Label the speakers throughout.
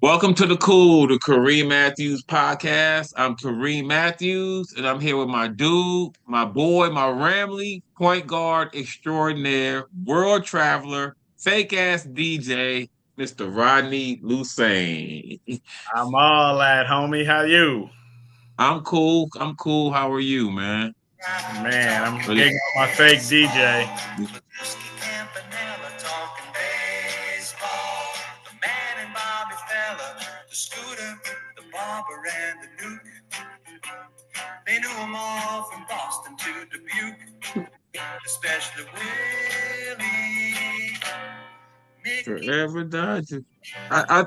Speaker 1: Welcome to the Kool, the Kareem Matthews podcast. I'm Kareem Matthews, and I'm here with my dude, my boy, my Ramley, point guard extraordinaire, world traveler, fake ass DJ, Mr. Rodney Lusain.
Speaker 2: I'm all that, homie. How you?
Speaker 1: I'm cool. I'm cool. How are you, man?
Speaker 2: Man, I'm
Speaker 1: Ready?
Speaker 2: gigging on my fake DJ.
Speaker 3: They knew them all from Boston to Dubuque, especially Willie, Mickey.
Speaker 1: Forever Dodger. I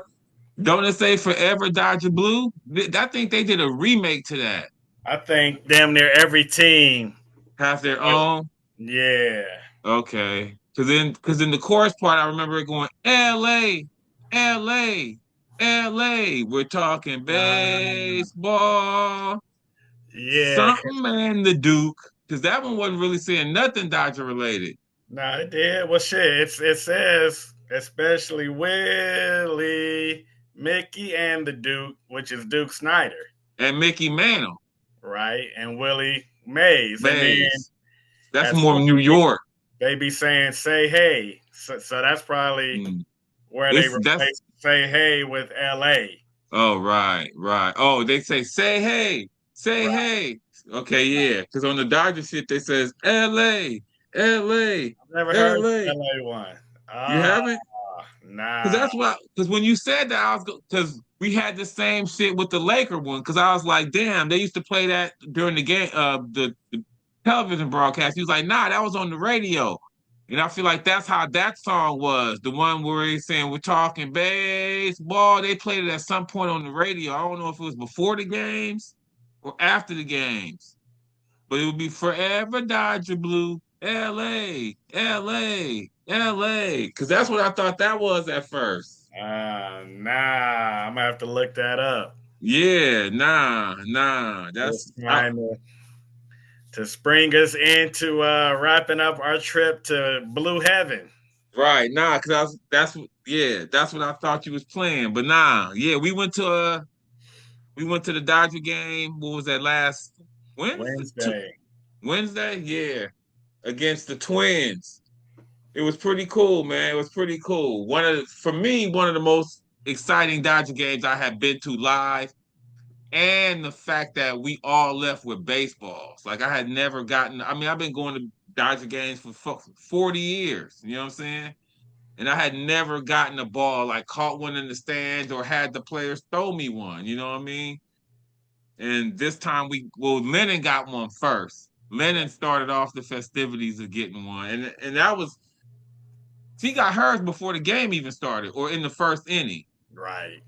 Speaker 1: don't it say Forever Dodger Blue? I think they did a remake to that.
Speaker 2: I think damn near every team.
Speaker 1: Have their own.
Speaker 2: Yeah.
Speaker 1: Okay. Cause in the chorus part, I remember it going L.A., L.A., L.A. We're talking
Speaker 2: Uh,
Speaker 1: baseball,
Speaker 2: yeah.
Speaker 1: something and the Duke. Cause that one wasn't really saying nothing Dodger related.
Speaker 2: Nah, it did. Well, shit. It says especially Willie, Mickey, and the Duke, which is Duke Snyder,
Speaker 1: And Mickey Mantle,
Speaker 2: right? And Willie Mays. And then
Speaker 1: Mays. That's
Speaker 2: at
Speaker 1: more
Speaker 2: some
Speaker 1: New
Speaker 2: point,
Speaker 1: York.
Speaker 2: they be saying "say hey," so that's probably
Speaker 1: Mm.
Speaker 2: where they
Speaker 1: That's
Speaker 2: replace "say hey" with "L.A."
Speaker 1: oh right. Oh, they say hey, say
Speaker 2: Right.
Speaker 1: hey. Okay, yeah. Cause on the Dodger shit they says L.A., L.A.,
Speaker 2: I've never heard the
Speaker 1: L.A.
Speaker 2: "L.A." one.
Speaker 1: You
Speaker 2: Ah,
Speaker 1: haven't? Cause
Speaker 2: nah.
Speaker 1: that's why. Cause when you said that, cause we had the same shit with the Laker one. Cause I was like, damn, they used to play that during the game, the television broadcast. He was like, nah, that was on the radio. And I feel like that's how that song was. The one where he's saying we're talking baseball. They played it at some point on the radio. I don't know if it was before the games or after the games, but it would be Forever Dodger Blue, L.A., L.A., L.A. Cause that's what I thought that was at first.
Speaker 2: Nah. I'm gonna have to look that up.
Speaker 1: Yeah, nah.
Speaker 2: Just trying to spring us into wrapping up our trip to Blue Heaven.
Speaker 1: right, nah, cause that's what I thought you was playing. But nah, yeah, we went to the Dodger game. What was that last Wednesday?
Speaker 2: Wednesday.
Speaker 1: Wednesday? Yeah. Against the Twins. It was pretty cool, man. It was pretty cool. For me, one of the most exciting Dodger games I have been to live. And the fact that we all left with baseballs. Like I had never gotten. I mean, I've been going to Dodger games for 40 years. You know what I'm saying? And I had never gotten a ball, like caught one in the stands or had the players throw me one. You know what I mean? And this time Lennon got one first. Lennon started off the festivities of getting one, and that was he got hers before the game even started or in the first inning.
Speaker 2: Right.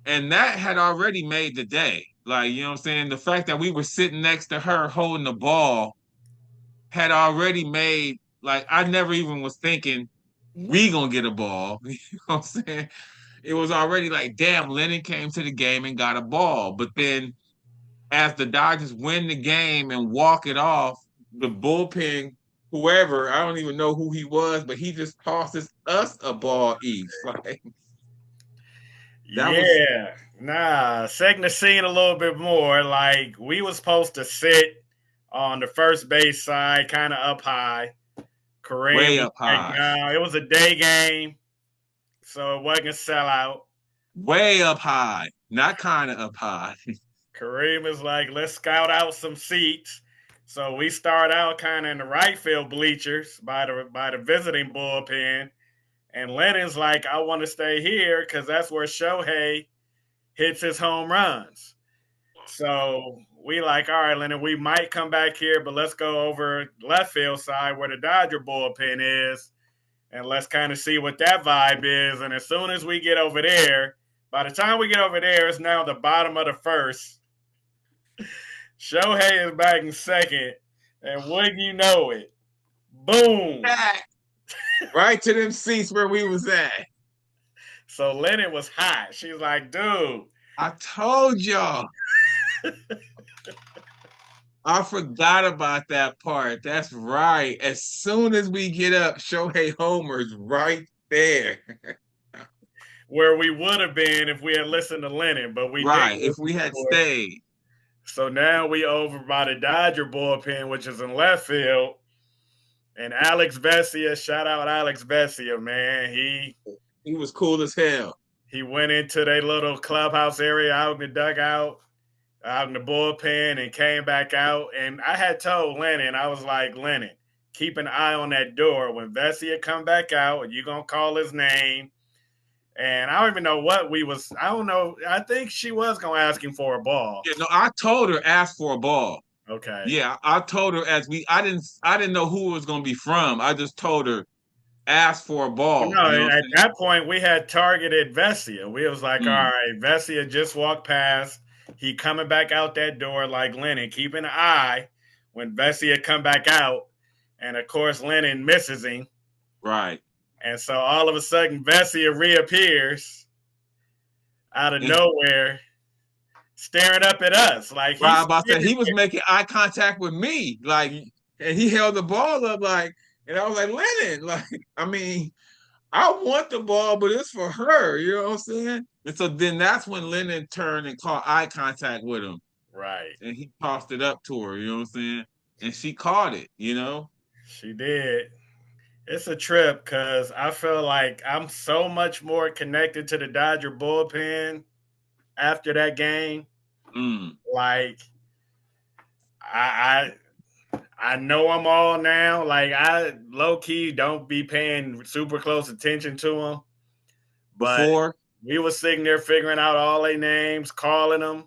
Speaker 1: And that had already made the day. Like, you know what I'm saying? The fact that we were sitting next to her holding the ball had already made, like, I never even was thinking we gonna get a ball. You know what I'm saying? It was already like, damn, Lennon came to the game and got a ball. But then as the Dodgers win the game and walk it off, the bullpen, whoever, I don't even know who he was, but he just tosses us a ball each. Like that was
Speaker 2: Yeah. Nah. Setting the scene a little bit more. Like we was supposed to sit on the first base side, kind of up high. Kareem
Speaker 1: way
Speaker 2: was
Speaker 1: up
Speaker 2: like,
Speaker 1: high.
Speaker 2: no, it was a day game, so it wasn't a sellout.
Speaker 1: Way up high, not kind of up high.
Speaker 2: Kareem is like, let's scout out some seats. So we start out kind of in the right field bleachers by the visiting bullpen. And Lennon's like, I want to stay here because that's where Shohei hits his home runs. So we like, all right, Lennon, we might come back here, but let's go over left field side where the Dodger bullpen is, and let's kind of see what that vibe is. And as soon as we get over there, by the time we get over there, it's now the bottom of the first. Shohei is batting second, and wouldn't you know it, boom!
Speaker 1: Right to them seats where we was at.
Speaker 2: So Lennon was hot. She's like, dude,
Speaker 1: I told y'all. I forgot about that part. That's right. As soon as we get up, Shohei Homer's right there.
Speaker 2: where we would have been if we had listened to Lennon, but we didn't
Speaker 1: Right. If we
Speaker 2: listen
Speaker 1: had
Speaker 2: to it.
Speaker 1: stayed.
Speaker 2: So now we over by the Dodger bullpen, which is in left field. And Alex Vesia, shout out Alex Vesia, man.
Speaker 1: He was cool as hell.
Speaker 2: He went into their little clubhouse area out in the dugout, out in the bullpen, and came back out. And I had told Lennon, I was like, Lennon, keep an eye on that door. When Vesia come back out, you're going to call his name. And I don't even know what I don't know. I think she was going to ask him for a ball.
Speaker 1: Yeah, no, I told her ask for a ball.
Speaker 2: Okay.
Speaker 1: Yeah, I told her I didn't know who it was gonna be from. I just told her ask for a ball.
Speaker 2: No,
Speaker 1: You know what
Speaker 2: at
Speaker 1: I'm
Speaker 2: that point we had targeted Vesia. We was like, all
Speaker 1: saying?
Speaker 2: right, Vesia just walked past. He coming back out that door like Lennon, keeping an eye when Vesia come back out. And of course Lennon misses him.
Speaker 1: Right.
Speaker 2: And so all of a sudden Vesia reappears out of nowhere, staring up at us. Like
Speaker 1: Right,
Speaker 2: he's
Speaker 1: about that he was making eye contact with me, like, and he held the ball up, like, and I was like, Lennon, like, I mean, I want the ball, but it's for her, you know what I'm saying? And so then that's when Lennon turned and caught eye contact with him,
Speaker 2: right.
Speaker 1: and he tossed it up to her, you know what I'm saying? And she caught it, you know?
Speaker 2: She did. It's a trip because I feel like I'm so much more connected to the Dodger bullpen after that game.
Speaker 1: Mm.
Speaker 2: Like I know them all now. Like I low key don't be paying super close attention to them, but
Speaker 1: Before,
Speaker 2: we was sitting there figuring out all their names, calling them,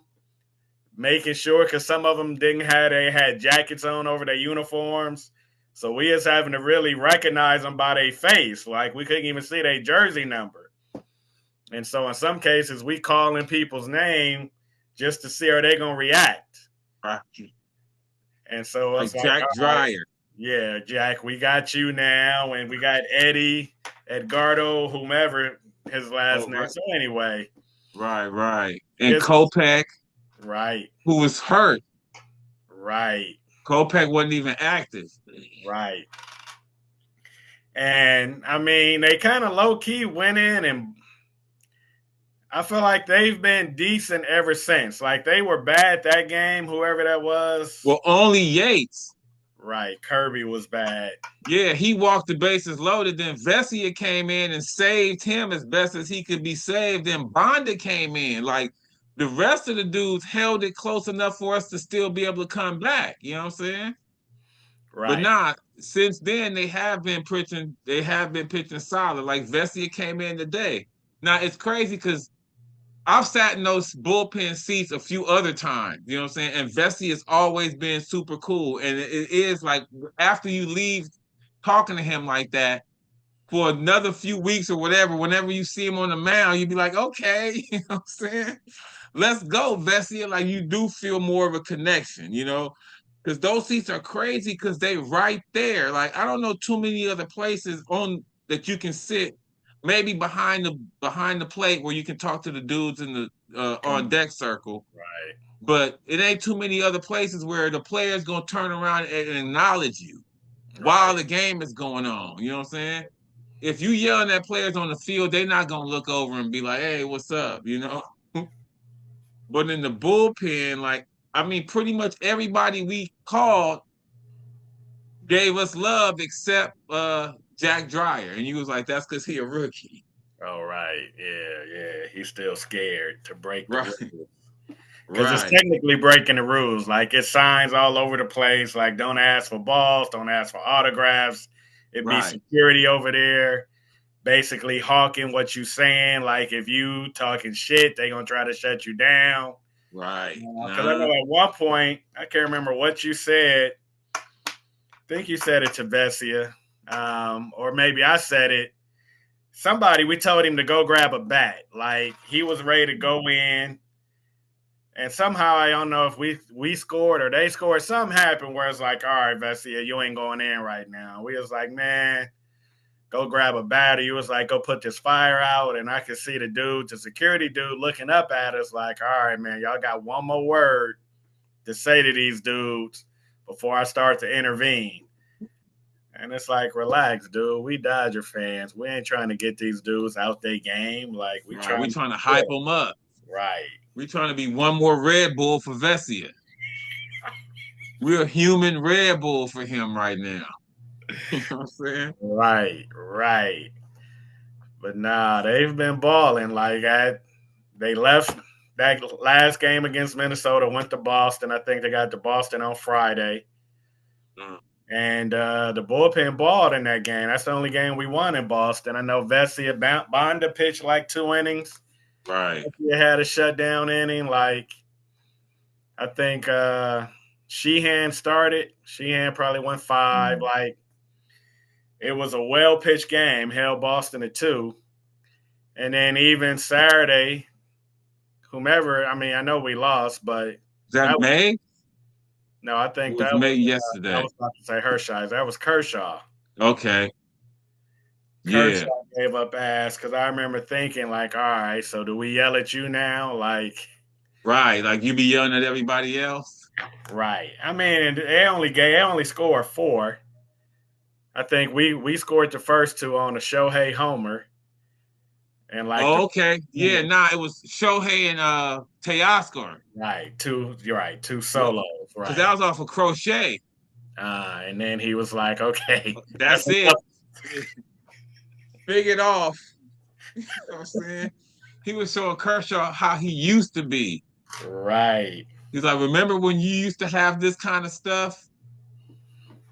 Speaker 2: making sure because some of them they had jackets on over their uniforms. So we was having to really recognize them by their face. Like we couldn't even see their jersey number. And so in some cases we calling people's name just to see are they gonna react.
Speaker 1: right,
Speaker 2: And so
Speaker 1: like
Speaker 2: it's like,
Speaker 1: Jack
Speaker 2: all right,
Speaker 1: Dreyer.
Speaker 2: yeah, Jack, we got you now, and we got Eddie, Edgardo, whomever his last name.
Speaker 1: Right.
Speaker 2: So anyway,
Speaker 1: Right. And
Speaker 2: it's
Speaker 1: Kopech,
Speaker 2: right,
Speaker 1: who was hurt.
Speaker 2: right,
Speaker 1: Kopech wasn't even active.
Speaker 2: right. And I mean, they kind of low key went in, and I feel like they've been decent ever since. Like they were bad that game, whoever that was.
Speaker 1: Well, only Yates.
Speaker 2: Right, Kirby was bad.
Speaker 1: Yeah, he walked the bases loaded. Then Vesia came in and saved him as best as he could be saved. Then Bonda came in. Like the rest of the dudes held it close enough for us to still be able to come back. You know what I'm saying?
Speaker 2: Right.
Speaker 1: But not since then they have been pitching. They have been pitching solid. Like Vesia came in today. Now it's crazy because I've sat in those bullpen seats a few other times, you know what I'm saying? And Vesey has always been super cool. And it is like after you leave talking to him like that for another few weeks or whatever, whenever you see him on the mound, you'd be like, okay, you know what I'm saying? Let's go, Vesey. Like you do feel more of a connection, you know? Because those seats are crazy because they right there. Like I don't know too many other places on that you can sit maybe behind the plate where you can talk to the dudes in the on deck circle.
Speaker 2: Right.
Speaker 1: But it ain't too many other places where the player's gonna turn around and acknowledge you while the game is going on. You know what I'm saying? If you yelling at players on the field, they're not gonna look over and be like, "Hey, what's up?" You know. But in the bullpen, like I mean, pretty much everybody we called gave us love except Jack Dreyer, and you was like, "That's because he a rookie."
Speaker 2: All right. Yeah. He's still scared to break the
Speaker 1: Right.
Speaker 2: rules. Because it's
Speaker 1: Right.
Speaker 2: technically breaking the rules. Like it signs all over the place. Like don't ask for balls, don't ask for autographs. It'd be
Speaker 1: Right.
Speaker 2: security over there, basically hawking what you saying. Like if you talking shit, they gonna try to shut you down.
Speaker 1: Right.
Speaker 2: Because I know at one point, I can't remember what you said. I think you said it to Vesia, or maybe I said it. Somebody, we told him to go grab a bat. Like he was ready to go in. And somehow I don't know if we scored or they scored. Something happened where it's like, all right, Vesia, you ain't going in right now. We was like, man, go grab a bat. Or you was like, go put this fire out. And I could see the security dude looking up at us like, all right, man, y'all got one more word to say to these dudes before I start to intervene. And it's like, relax, dude. We Dodger fans. We ain't trying to get these dudes out their game. Like, we
Speaker 1: Right, we
Speaker 2: trying to
Speaker 1: trying to hype them up.
Speaker 2: right.
Speaker 1: We trying to be one more Red Bull for Vesia. We're a human Red Bull for him right now. You know what I'm saying?
Speaker 2: Right, right. But nah, they've been balling. They left that last game against Minnesota, went to Boston. I think they got to Boston on Friday.
Speaker 1: Mm.
Speaker 2: And the bullpen balled in that game. That's the only game we won in Boston. I know Vesia Bonda pitched like 2 innings.
Speaker 1: Right.
Speaker 2: Vesia had a shutdown inning. Like, I think Sheehan started. Sheehan probably went 5. Like, it was a well pitched game, held Boston to 2. And then even Saturday, whomever, I mean, I know we lost, but
Speaker 1: Is that
Speaker 2: that was,
Speaker 1: May?
Speaker 2: no, I
Speaker 1: It
Speaker 2: think
Speaker 1: was
Speaker 2: that
Speaker 1: May
Speaker 2: was, I
Speaker 1: yesterday.
Speaker 2: was about to say Hershiser. That was Kershaw.
Speaker 1: Okay. Yeah.
Speaker 2: Kershaw gave up ass because I remember thinking, like, all right, so do we yell at you now? Like,
Speaker 1: Right. Like you be yelling at everybody else.
Speaker 2: right. I mean, they only scored 4. I think we scored the first 2 on a Shohei homer. And like
Speaker 1: Oh, okay. Yeah, nah, it was Shohei and Teoscar.
Speaker 2: right, 2, you're right, 2
Speaker 1: Yeah.
Speaker 2: solos,
Speaker 1: Because that
Speaker 2: right.
Speaker 1: was off of Crochet.
Speaker 2: And then he was like, okay, that's
Speaker 1: That's it.
Speaker 2: enough.
Speaker 1: Figured off. You know what I'm saying? He was showing Kershaw how he used to be.
Speaker 2: Right.
Speaker 1: He's like, remember when you used to have this kind of stuff?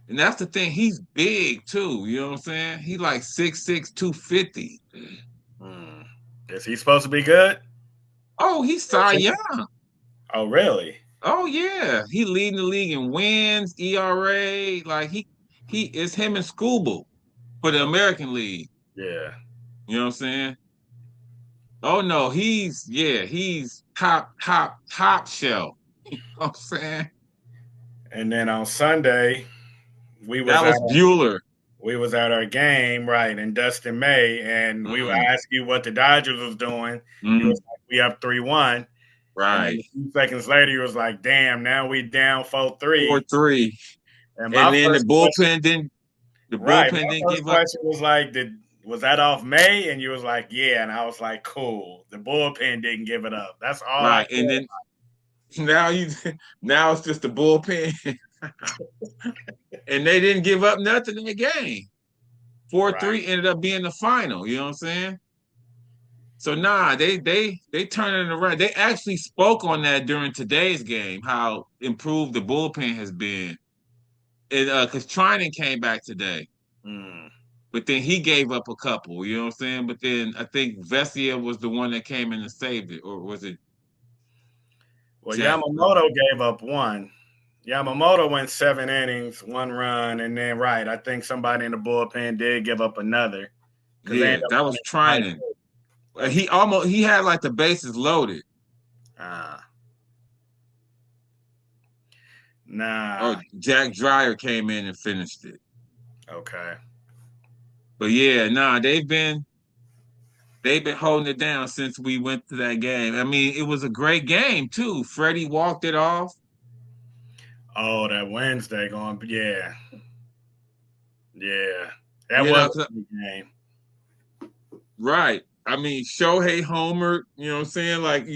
Speaker 1: And that's the thing. He's big too. You know what I'm saying? He like 6'6", 250.
Speaker 2: Hmm. Is he supposed to be good?
Speaker 1: Oh, he's Cy Young.
Speaker 2: Oh, really?
Speaker 1: Oh yeah. He leading the league in wins, ERA. Like he is him and Scooble for the American League.
Speaker 2: Yeah.
Speaker 1: You know what I'm saying? Oh no, he's top shelf. You know what I'm saying?
Speaker 2: And then on Sunday, we was
Speaker 1: That
Speaker 2: at
Speaker 1: was Bueller.
Speaker 2: we was at our game, right, in Dustin May, and we
Speaker 1: Mm,
Speaker 2: asked you what the Dodgers was doing. You
Speaker 1: mm,
Speaker 2: was like, we up 3-1. And then
Speaker 1: right.
Speaker 2: a few seconds later, you was like, damn, now we down 4-3.
Speaker 1: 4-3.
Speaker 2: And
Speaker 1: And then the
Speaker 2: right,
Speaker 1: bullpen
Speaker 2: my
Speaker 1: didn't
Speaker 2: first
Speaker 1: give up.
Speaker 2: question was like, was that off May? And you was like, yeah. And I was like, cool. The bullpen didn't give it up. That's all I
Speaker 1: Right. And then now you now it's just the bullpen. And they didn't give up nothing in the game.
Speaker 2: right.
Speaker 1: 4-3 ended up being the final. You know what I'm saying? So nah, they turning it around. They actually spoke on that during today's game, how improved the bullpen has been. Because Trinan came back today,
Speaker 2: Mm.
Speaker 1: but then he gave up a couple. You know what I'm saying? But then I think Vesia was the one that came in and saved it, or was it
Speaker 2: Well,
Speaker 1: Jack?
Speaker 2: Yamamoto gave up 1. Yamamoto went 7 innings, 1 run, and then right, I think somebody in the bullpen did give up another because they
Speaker 1: Yeah,
Speaker 2: ended up
Speaker 1: that was
Speaker 2: running like
Speaker 1: Trinan.
Speaker 2: that
Speaker 1: He had like the bases loaded.
Speaker 2: ah
Speaker 1: Oh,
Speaker 2: nah
Speaker 1: Jack Dreyer came in and finished it.
Speaker 2: okay
Speaker 1: But yeah, nah, they've been holding it down since we went to that game. I mean, it was a great game too. Freddie walked it off.
Speaker 2: oh that Wednesday going yeah that
Speaker 1: You
Speaker 2: was
Speaker 1: know,
Speaker 2: a good game
Speaker 1: right. I mean, Shohei Homer, you know what I'm saying? Like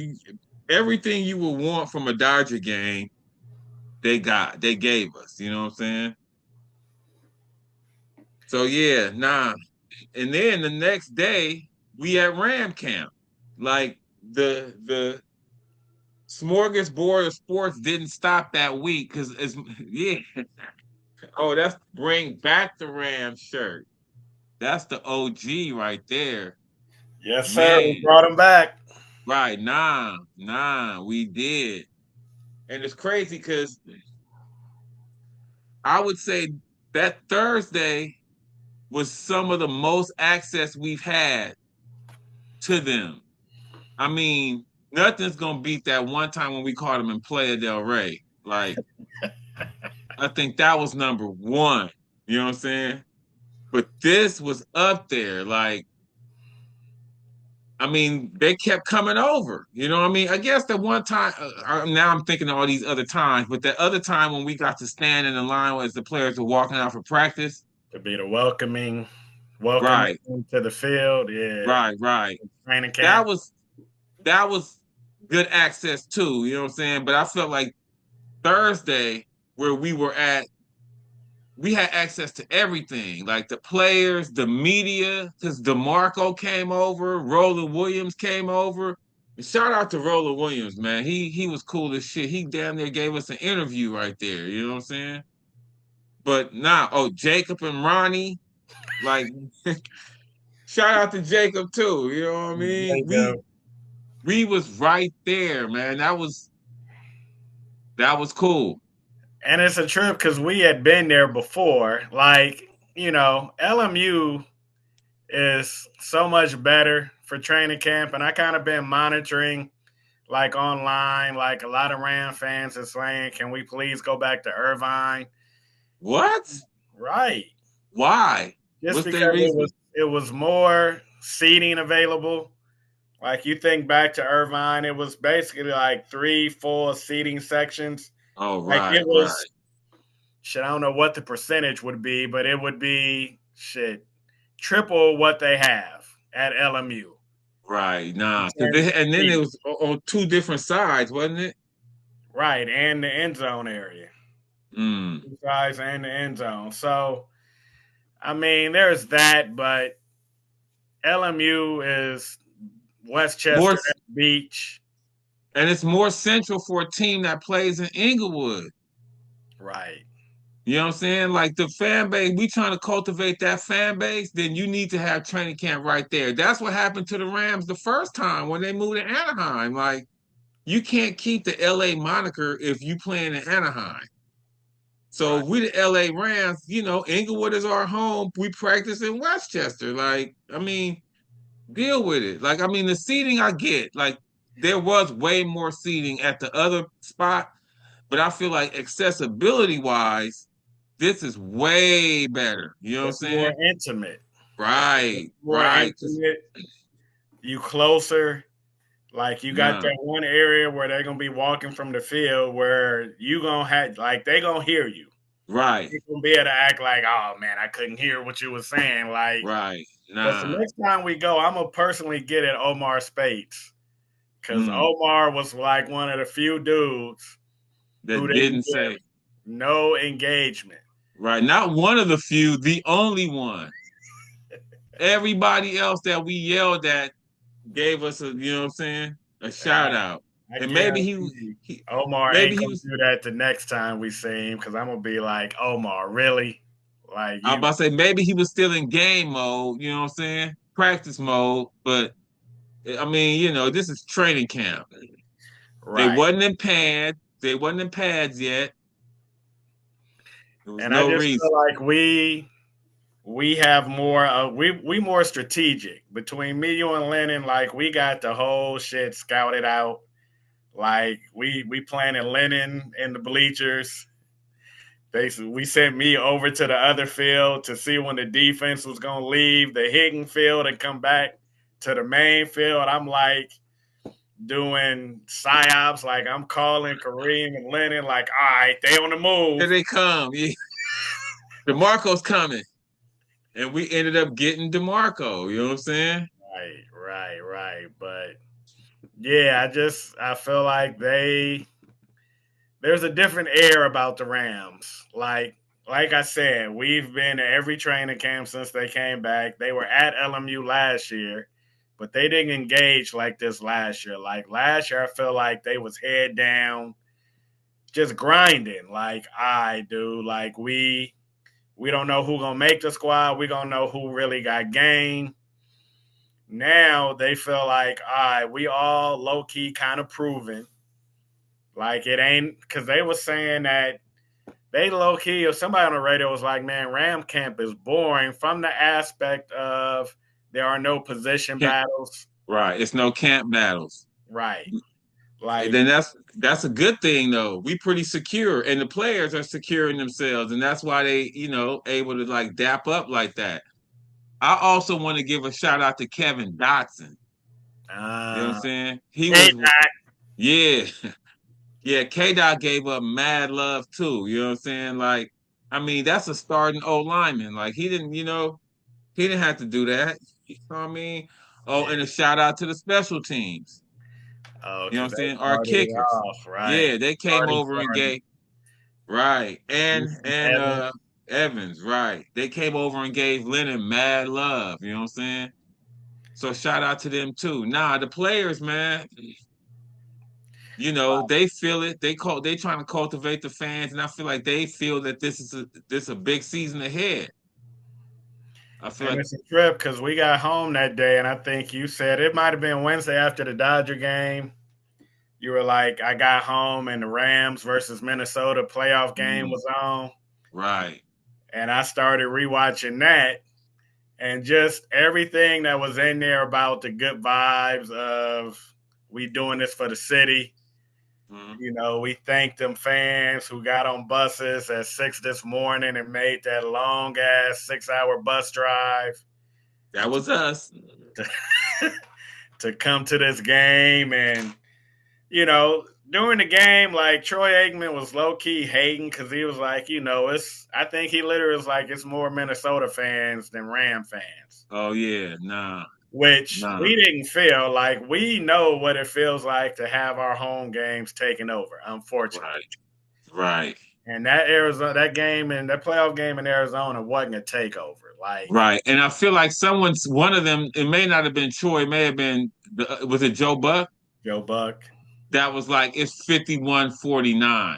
Speaker 1: everything you would want from a Dodger game, they gave us, you know what I'm saying? So yeah, nah. And then the next day, we at Ram camp. Like the smorgasbord of sports didn't stop that week because it's yeah. Oh, that's bring back the Ram shirt. That's the OG right there.
Speaker 2: yes sir we
Speaker 1: Man,
Speaker 2: brought him back
Speaker 1: right. Nah, we did. And it's crazy because I would say that Thursday was some of the most access we've had to them. I mean, nothing's gonna beat that one time when we caught them in Playa del Rey. Like, I think that was number one. You know what I'm saying? But this was up there. Like, I mean, they kept coming over. You know what I mean? I guess the one time, now I'm thinking of all these other times, but that other time when we got to stand in the line as the players were walking out for practice,
Speaker 2: To be the welcoming
Speaker 1: Right,
Speaker 2: to the field. Yeah.
Speaker 1: right.
Speaker 2: Training
Speaker 1: That
Speaker 2: camp.
Speaker 1: was that was good access too. You know what I'm saying? But I felt like Thursday, where we were at, we had access to everything, like the players, the media, because DeMarco came over, Roland Williams came over. And shout out to Roland Williams, man. He was cool as shit. He damn near gave us an interview right there. You know what I'm saying? But now, oh, Jacob and Ronnie, like shout out to Jacob too. You know what I
Speaker 2: There
Speaker 1: mean?
Speaker 2: you
Speaker 1: We
Speaker 2: go.
Speaker 1: we was right there, man. That was cool.
Speaker 2: And it's a trip because we had been there before. Like, LMU is so much better for training camp. And I kind of been monitoring like online, like a lot of Ram fans are saying, can we please go back to Irvine?
Speaker 1: What?
Speaker 2: Right.
Speaker 1: Why?
Speaker 2: Just
Speaker 1: What's their
Speaker 2: because it
Speaker 1: reason?
Speaker 2: was it was more seating available. Like you think back to Irvine, it was basically like 3, 4 seating sections.
Speaker 1: Oh,
Speaker 2: Like it
Speaker 1: right.
Speaker 2: was shit, I don't know what the percentage would be, but it would be shit triple what they have at LMU
Speaker 1: Right,
Speaker 2: in
Speaker 1: nah,
Speaker 2: terms of
Speaker 1: and then it
Speaker 2: seating.
Speaker 1: was on two different sides, wasn't it?
Speaker 2: Right, and the end zone area.
Speaker 1: Mm.
Speaker 2: Two sides and the end zone. So I mean, there's that, but LMU is
Speaker 1: More,
Speaker 2: Westchester Beach.
Speaker 1: and it's more central for a team that plays in Inglewood.
Speaker 2: Right.
Speaker 1: You know what I'm saying? Like the fan base, we trying to cultivate that fan base, then you need to have training camp right there. That's what happened to the Rams the first time when they moved to Anaheim. Like you can't keep the LA moniker if you playing in Anaheim. So
Speaker 2: Right.
Speaker 1: if we the LA Rams, Inglewood is our home. We practice in Westchester. Like, I mean, deal with it. Like, I mean, the seating I get, like, there was way more seating at the other spot, but I feel like accessibility wise, this is way better. You know what I'm
Speaker 2: It's more
Speaker 1: saying?
Speaker 2: intimate. It's
Speaker 1: Right,
Speaker 2: more
Speaker 1: right. Just
Speaker 2: intimate. You closer. Like you got
Speaker 1: nah,
Speaker 2: that one area where they're gonna be walking from the field where you gonna have like they gonna hear you.
Speaker 1: right,
Speaker 2: You gonna be able to act like, oh man, I couldn't hear what you were saying. Like,
Speaker 1: right.
Speaker 2: but the
Speaker 1: Nah.
Speaker 2: next time we go, I'm gonna personally get at Omar Speights because
Speaker 1: Mm.
Speaker 2: Omar was like one of the few dudes who
Speaker 1: That
Speaker 2: didn't
Speaker 1: didn't
Speaker 2: give
Speaker 1: say
Speaker 2: no engagement.
Speaker 1: right. Not one of the few, the only one. Everybody else that we yelled at gave us you know what I'm saying, a shout
Speaker 2: And
Speaker 1: out.
Speaker 2: I
Speaker 1: And
Speaker 2: guarantee you,
Speaker 1: he
Speaker 2: Omar
Speaker 1: maybe
Speaker 2: ain't
Speaker 1: he
Speaker 2: gonna
Speaker 1: was
Speaker 2: do that the next time we see him because I'm gonna be like, Omar, really? Like
Speaker 1: I was
Speaker 2: you,
Speaker 1: about to say maybe he was still in game mode, you know what I'm saying? Practice mode, but I mean, this is training camp. They
Speaker 2: right?
Speaker 1: wasn't in pads, they wasn't in pads yet. There was
Speaker 2: And I
Speaker 1: no
Speaker 2: just feel
Speaker 1: reason.
Speaker 2: like we have more. We more strategic between me, you, and Lennon. Like we got the whole shit scouted out. Like we planted Lennon in the bleachers. We sent me over to the other field to see when the defense was gonna leave the hitting field and come back to the main field. I'm like doing psyops, like I'm calling Kareem and Lennon, like, all right, they on the
Speaker 1: Here
Speaker 2: move.
Speaker 1: they come. Yeah. DeMarco's coming. And we ended up getting DeMarco, you know what I'm saying?
Speaker 2: Right. But yeah, I feel like there's a different air about the Rams. Like I said, we've been to every training camp since they came back. They were at LMU last year, but they didn't engage like this last year. Like last year, I feel like they was head down, just grinding. Like I do. Like we don't know who gonna make the squad. We gonna know who really got game. Now they feel like, all right, we all low key kind of proven. Like it ain't because they were saying that they low key or somebody on the radio was like, man, Ram camp is boring from the aspect of there are no position
Speaker 1: Camp,
Speaker 2: battles.
Speaker 1: right. It's no camp battles.
Speaker 2: Right.
Speaker 1: And
Speaker 2: Like
Speaker 1: then that's a good thing though. We pretty secure and the players are securing themselves and that's why they, able to like dap up like that. I also want to give a shout out to Kevin Dotson. You know what I'm
Speaker 2: uh
Speaker 1: saying? He
Speaker 2: hey,
Speaker 1: was yeah. Yeah, K Dot gave up mad love too. You know what I'm saying? Like I mean, that's a starting O lineman. Like he didn't have to do that. You know what I mean? Oh, and a shout out to the special teams.
Speaker 2: Oh,
Speaker 1: You know what
Speaker 2: because
Speaker 1: I'm
Speaker 2: they
Speaker 1: saying? Our
Speaker 2: started it
Speaker 1: kickers.
Speaker 2: off, right?
Speaker 1: Yeah, they came
Speaker 2: Starting
Speaker 1: over and
Speaker 2: starting.
Speaker 1: gave right. And
Speaker 2: Evans.
Speaker 1: Evans, right. They came over and gave Lennon mad love. You know what I'm saying? So shout out to them too. Nah, the players, man, they feel it. They trying to cultivate the fans, and I feel like they feel that this a big season ahead. I feel
Speaker 2: And
Speaker 1: like
Speaker 2: it's a trip because we got home that day, and I think you said it might have been Wednesday after the Dodger game. You were like, I got home and the Rams versus Minnesota playoff game
Speaker 1: mm,
Speaker 2: was on.
Speaker 1: right.
Speaker 2: And I started rewatching that. And just everything that was in there about the good vibes of we doing this for the city.
Speaker 1: Mhm.
Speaker 2: We thanked them fans who got on buses at 6 this morning and made that long ass 6-hour bus drive
Speaker 1: That was us.
Speaker 2: to, to come to this game. And, during the game, like Troy Aikman was low key hating because he was like, I think he literally was like, it's more Minnesota fans than Ram fans.
Speaker 1: Oh yeah, nah,
Speaker 2: Which
Speaker 1: nah.
Speaker 2: we didn't feel like we know what it feels like to have our home games taken over, unfortunately.
Speaker 1: Right, right,
Speaker 2: And that game and that playoff game in Arizona wasn't a takeover. Like
Speaker 1: right. And I feel like one of them. It may not have been Troy. It may have been. Was it Joe Buck?
Speaker 2: Joe Buck.
Speaker 1: That was like it's 51-49.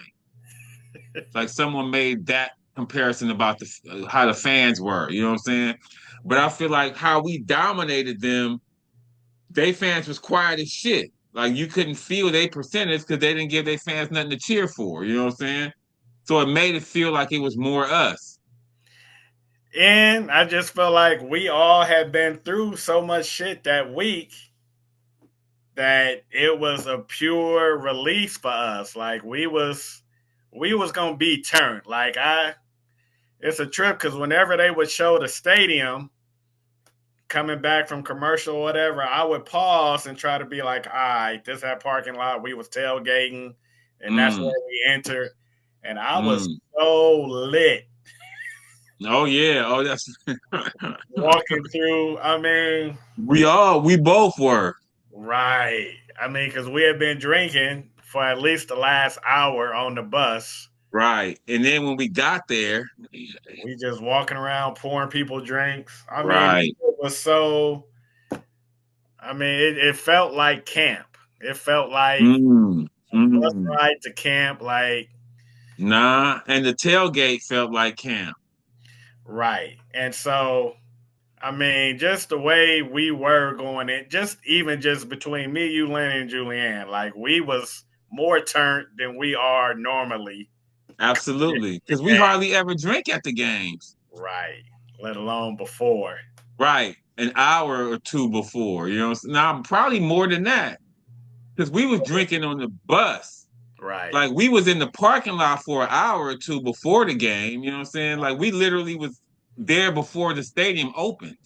Speaker 1: Like someone made that comparison about how the fans were. You know what I'm saying? But I feel like how we dominated them, they fans was quiet as shit. Like you couldn't feel their percentage because they didn't give their fans nothing to cheer for. You know what I'm saying? So it made it feel like it was more us.
Speaker 2: And I just felt like we all had been through so much shit that week that it was a pure release for us. Like we was gonna be turned. It's a trip because whenever they would show the stadium coming back from commercial or whatever, I would pause and try to be like, all right, this that parking lot. We was tailgating and that's
Speaker 1: Mm,
Speaker 2: where we entered. And I was
Speaker 1: mm.
Speaker 2: so lit
Speaker 1: Oh yeah. Oh that's
Speaker 2: walking through. I mean,
Speaker 1: we both were.
Speaker 2: right. I mean, because we had been drinking for at least the last hour on the bus.
Speaker 1: Right. And then when we got there,
Speaker 2: We just walking around pouring people drinks. I mean,
Speaker 1: right.
Speaker 2: it was so. I mean, it felt like camp. It felt like
Speaker 1: Mm,
Speaker 2: a bus
Speaker 1: mm.
Speaker 2: ride to camp. Like
Speaker 1: Nah. And the tailgate felt like camp.
Speaker 2: right, and so I mean, just the way we were going in, just even just between me, you, Lynn, and Julianne, like we was more turned than we are normally.
Speaker 1: Absolutely.
Speaker 2: The
Speaker 1: Because we
Speaker 2: game,
Speaker 1: hardly ever drink at the games.
Speaker 2: right? Let alone before,
Speaker 1: Right. An hour or two before. Now probably more than that. Because we was drinking on the bus.
Speaker 2: right?
Speaker 1: Like we was in the parking lot for an hour or two before the game. You know what I'm saying? Like we literally was there before the stadium opened.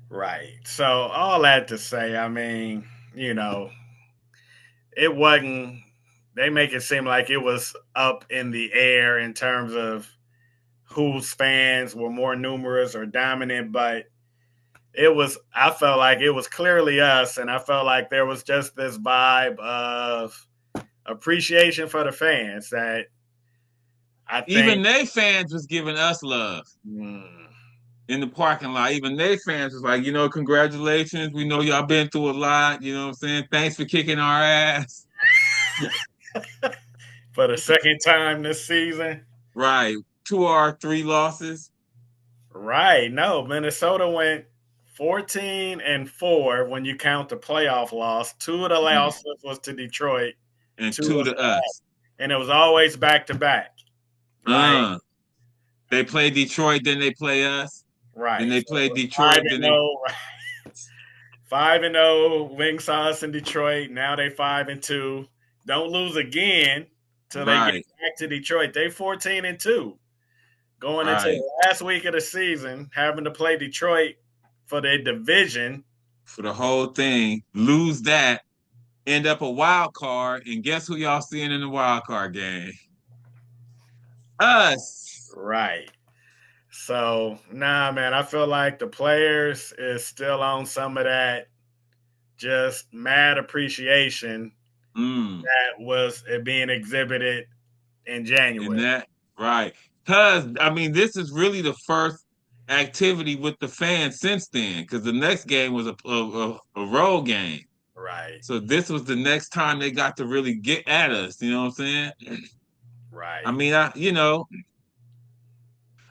Speaker 2: Right. So all that to say, I mean, it wasn't. They make it seem like it was up in the air in terms of whose fans were more numerous or dominant, but it was. I felt like it was clearly us, and I felt like there was just this vibe of appreciation for the fans that I
Speaker 1: Even
Speaker 2: think.
Speaker 1: they fans was giving us love
Speaker 2: Mm,
Speaker 1: in the parking lot. Even they fans was like, congratulations. We know y'all been through a lot. You know what I'm saying? Thanks for kicking our ass.
Speaker 2: for the second time this season.
Speaker 1: Right. 2 or 3 losses.
Speaker 2: Right. No, Minnesota went 14-4 when you count the playoff loss. Two of the
Speaker 1: Mhm.
Speaker 2: losses was to Detroit.
Speaker 1: And
Speaker 2: Two
Speaker 1: two
Speaker 2: was
Speaker 1: to us.
Speaker 2: and it was always back to back. Like
Speaker 1: Uh, they play Detroit, then they play us. Then
Speaker 2: right.
Speaker 1: they
Speaker 2: So it
Speaker 1: play
Speaker 2: was five
Speaker 1: Detroit,
Speaker 2: and
Speaker 1: then they
Speaker 2: 0. 5-0 wing sauce in Detroit. Now they 5-2. Don't lose again till they get
Speaker 1: right,
Speaker 2: back to Detroit. They 14-2. Going into
Speaker 1: right.
Speaker 2: the last week of the season, having to play Detroit for their division.
Speaker 1: For the whole thing, lose that, end up a wild card, and guess who y'all seeing in the wild card game? Us.
Speaker 2: Right. So, nah, man, I feel like the players is still on some of that just mad appreciation
Speaker 1: Mm.
Speaker 2: that was being exhibited in
Speaker 1: And
Speaker 2: January.
Speaker 1: that right. Cause I mean, this is really the first activity with the fans since then. Cause the next game was a road game.
Speaker 2: Right.
Speaker 1: So this was the next time they got to really get at us. You know what I'm saying? I
Speaker 2: Right.
Speaker 1: mean,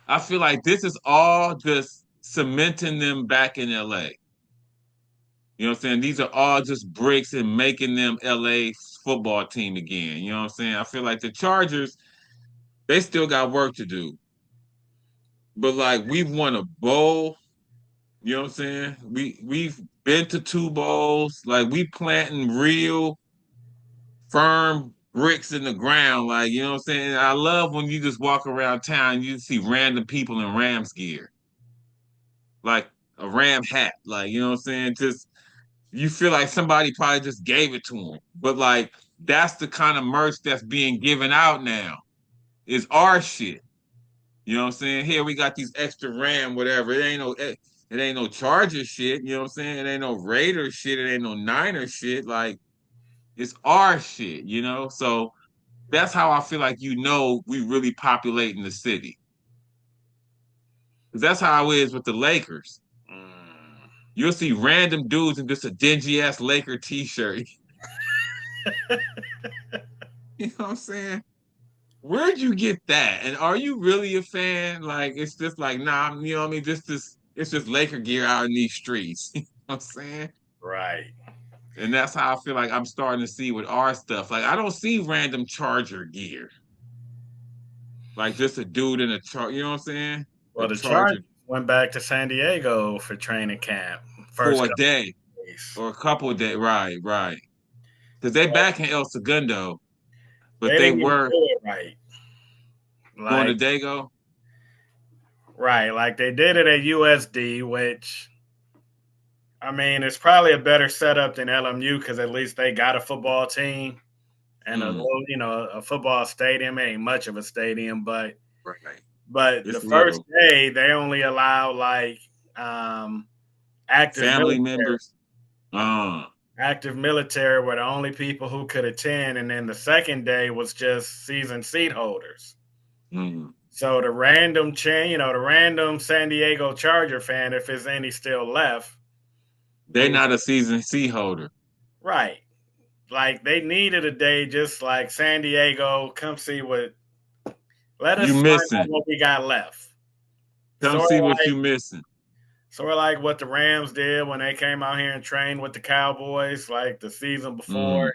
Speaker 1: I feel like this is all just cementing them back in LA. You know what I'm saying? These are all just bricks and making them LA football team again. You know what I'm saying? I feel like the Chargers, they still got work to do. But like we've won a bowl, you know what I'm saying? We've been to two bowls, like we planting real firm bricks in the ground, like you know what I'm saying? I love when you just walk around town and you see random people in Rams gear, like a Ram hat, like you know what I'm saying? Just you feel like somebody probably just gave it to them. But like that's the kind of merch that's being given out now. Is our shit. You know what I'm saying? Here we got these extra RAM, whatever. It ain't no Charger shit. You know what I'm saying? It ain't no Raider shit. It ain't no Niner shit. Like it's our shit. You know. So that's how I feel like we really populating the city. 'Cause that's how it is with the Lakers.
Speaker 2: Mm.
Speaker 1: You'll see random dudes in just a dingy ass Laker T-shirt. You know what I'm saying? Where'd you get that? And are you really a fan? Like, it's just like, nah, you know what I mean? It's just Laker gear out in these streets. You know what I'm saying?
Speaker 2: Right.
Speaker 1: And that's how I feel like I'm starting to see with our stuff. Like, I don't see random Charger gear. Like, just a dude in a char, you know what I'm saying? A
Speaker 2: Well, the
Speaker 1: Charger
Speaker 2: Chargers went back to San Diego for training camp. First
Speaker 1: for a
Speaker 2: couple
Speaker 1: day
Speaker 2: of days.
Speaker 1: or a couple of days. Right, right. Because they back in El Segundo,
Speaker 2: They
Speaker 1: but they
Speaker 2: didn't even
Speaker 1: were
Speaker 2: do it right.
Speaker 1: going to
Speaker 2: Like,
Speaker 1: Dago.
Speaker 2: right. Like they did it at USD, which I mean, it's probably a better setup than LMU because at least they got a football team and a
Speaker 1: Mm,
Speaker 2: little, a football stadium. It ain't much of a stadium, but
Speaker 1: right.
Speaker 2: the
Speaker 1: It's
Speaker 2: first
Speaker 1: little.
Speaker 2: day they only allow like um, active
Speaker 1: Family
Speaker 2: military,
Speaker 1: members. Uh,
Speaker 2: active military were the only people who could attend, and then the second day was just season seat holders.
Speaker 1: mm.
Speaker 2: So the random the random San Diego Charger fan, if there's any still left,
Speaker 1: They
Speaker 2: who
Speaker 1: not a season C holder.
Speaker 2: right, like they needed a day just like San Diego. Come see what. Let
Speaker 1: You
Speaker 2: us find out
Speaker 1: missing.
Speaker 2: what we got left.
Speaker 1: Come
Speaker 2: Sort
Speaker 1: see
Speaker 2: of
Speaker 1: what
Speaker 2: like
Speaker 1: you missing.
Speaker 2: sort of like what the Rams did when they came out here and trained with the Cowboys, like the season
Speaker 1: Mm,
Speaker 2: before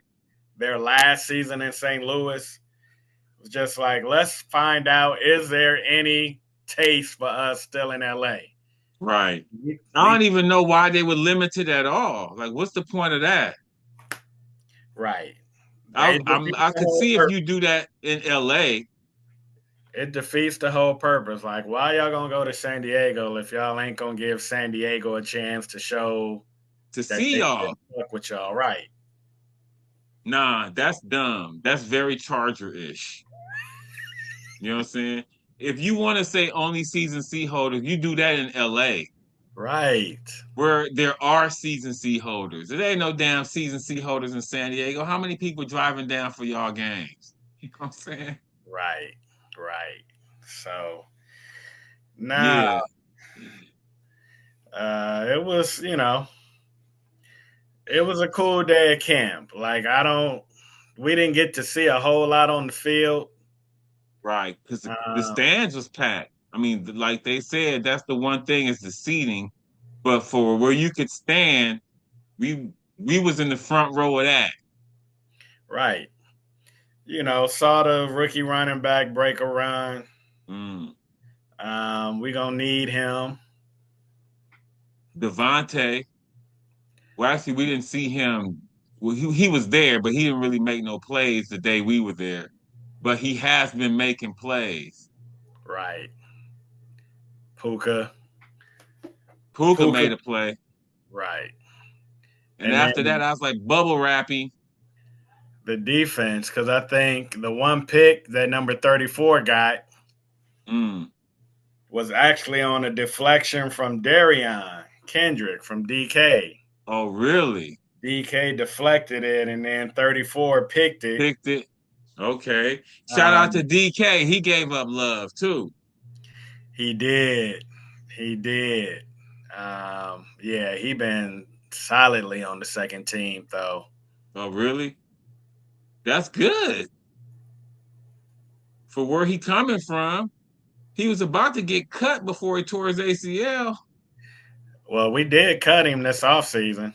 Speaker 2: their last season in St. Louis. It was just like let's find out is there any taste for us still in LA.
Speaker 1: right. I
Speaker 2: We
Speaker 1: don't even know why they were limited at all. Like, what's the point of that?
Speaker 2: right. It defeats
Speaker 1: I
Speaker 2: the
Speaker 1: could
Speaker 2: whole
Speaker 1: see if
Speaker 2: purpose.
Speaker 1: you do that in LA
Speaker 2: It defeats the whole purpose. Like, why y'all gonna go to San Diego if y'all ain't gonna give San Diego a chance to show
Speaker 1: to
Speaker 2: that
Speaker 1: see
Speaker 2: they
Speaker 1: y'all.
Speaker 2: can fuck with y'all? Right.
Speaker 1: Nah, that's dumb. That's very Charger-ish. You know what I'm saying? If you want to say only season C holders, you do that in LA,
Speaker 2: Right.
Speaker 1: where there are season C holders. There ain't no damn season C holders in San Diego. How many people driving down for y'all games? You know what I'm saying?
Speaker 2: Right. Right. So nah,
Speaker 1: Yeah.
Speaker 2: it was, it was a cool day at camp. Like we didn't get to see a whole lot on the field.
Speaker 1: Right, because the
Speaker 2: Um,
Speaker 1: stands was packed. I mean, like they said, that's the one thing is the seating. But for where you could stand, we we was in the front row of that.
Speaker 2: right. Saw the rookie running back break a run.
Speaker 1: Mm.
Speaker 2: We gonna need him.
Speaker 1: Devontae, well, actually, we didn't see him. Well, he was there, but he didn't really make no plays the day we were there. But he has been making plays.
Speaker 2: Right. Puka.
Speaker 1: Puka
Speaker 2: Puka.
Speaker 1: made a play,
Speaker 2: Right.
Speaker 1: and
Speaker 2: And
Speaker 1: after that,
Speaker 2: then
Speaker 1: I was like bubble wrapping.
Speaker 2: the defense, because I think the one pick that number 34 got,
Speaker 1: Mm.
Speaker 2: Was actually on a deflection from Darion Kendrick from DK.
Speaker 1: Oh, really?
Speaker 2: DK deflected it, and then 34 picked it.
Speaker 1: Picked it. Okay. Shout out to
Speaker 2: Um,
Speaker 1: DK. He gave up love too.
Speaker 2: he did. He did. Yeah, he been solidly on the second team, though.
Speaker 1: Oh, really? That's good for where he coming from. He was about to get cut before he tore his ACL.
Speaker 2: Well, we did cut him this offseason.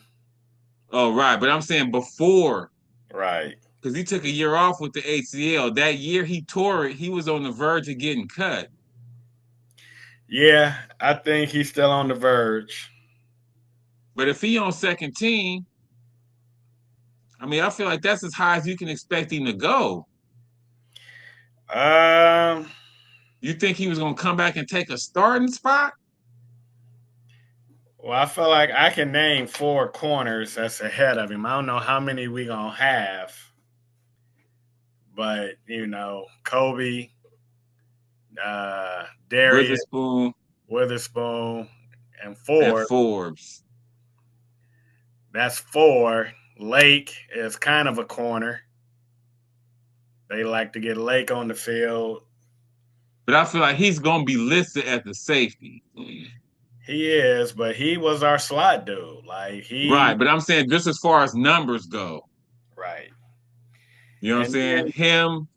Speaker 1: Oh, right. But I'm saying before,
Speaker 2: Right.
Speaker 1: because he took a year off with the ACL. That year he tore it, he was on the verge of getting cut.
Speaker 2: Yeah, I think he's still on the verge.
Speaker 1: But if he on second team, I mean, I feel like that's as high as you can expect him to go.
Speaker 2: Um,
Speaker 1: You think he was going to come back and take a starting spot?
Speaker 2: well, I feel like I can name 4 corners that's ahead of him. I don't know how many we gonna have, but Kobe, Darius,
Speaker 1: Witherspoon
Speaker 2: Witherspoon, and
Speaker 1: and
Speaker 2: Ford.
Speaker 1: Forbes.
Speaker 2: That's 4. Lake is kind of a corner. They like to get Lake on the field.
Speaker 1: But I feel like he's going to be listed as the safety.
Speaker 2: He is, but he was our slot dude.
Speaker 1: Right. But I'm saying just as far as numbers go,
Speaker 2: Right.
Speaker 1: you know what I'm
Speaker 2: And
Speaker 1: saying?
Speaker 2: then,
Speaker 1: Him,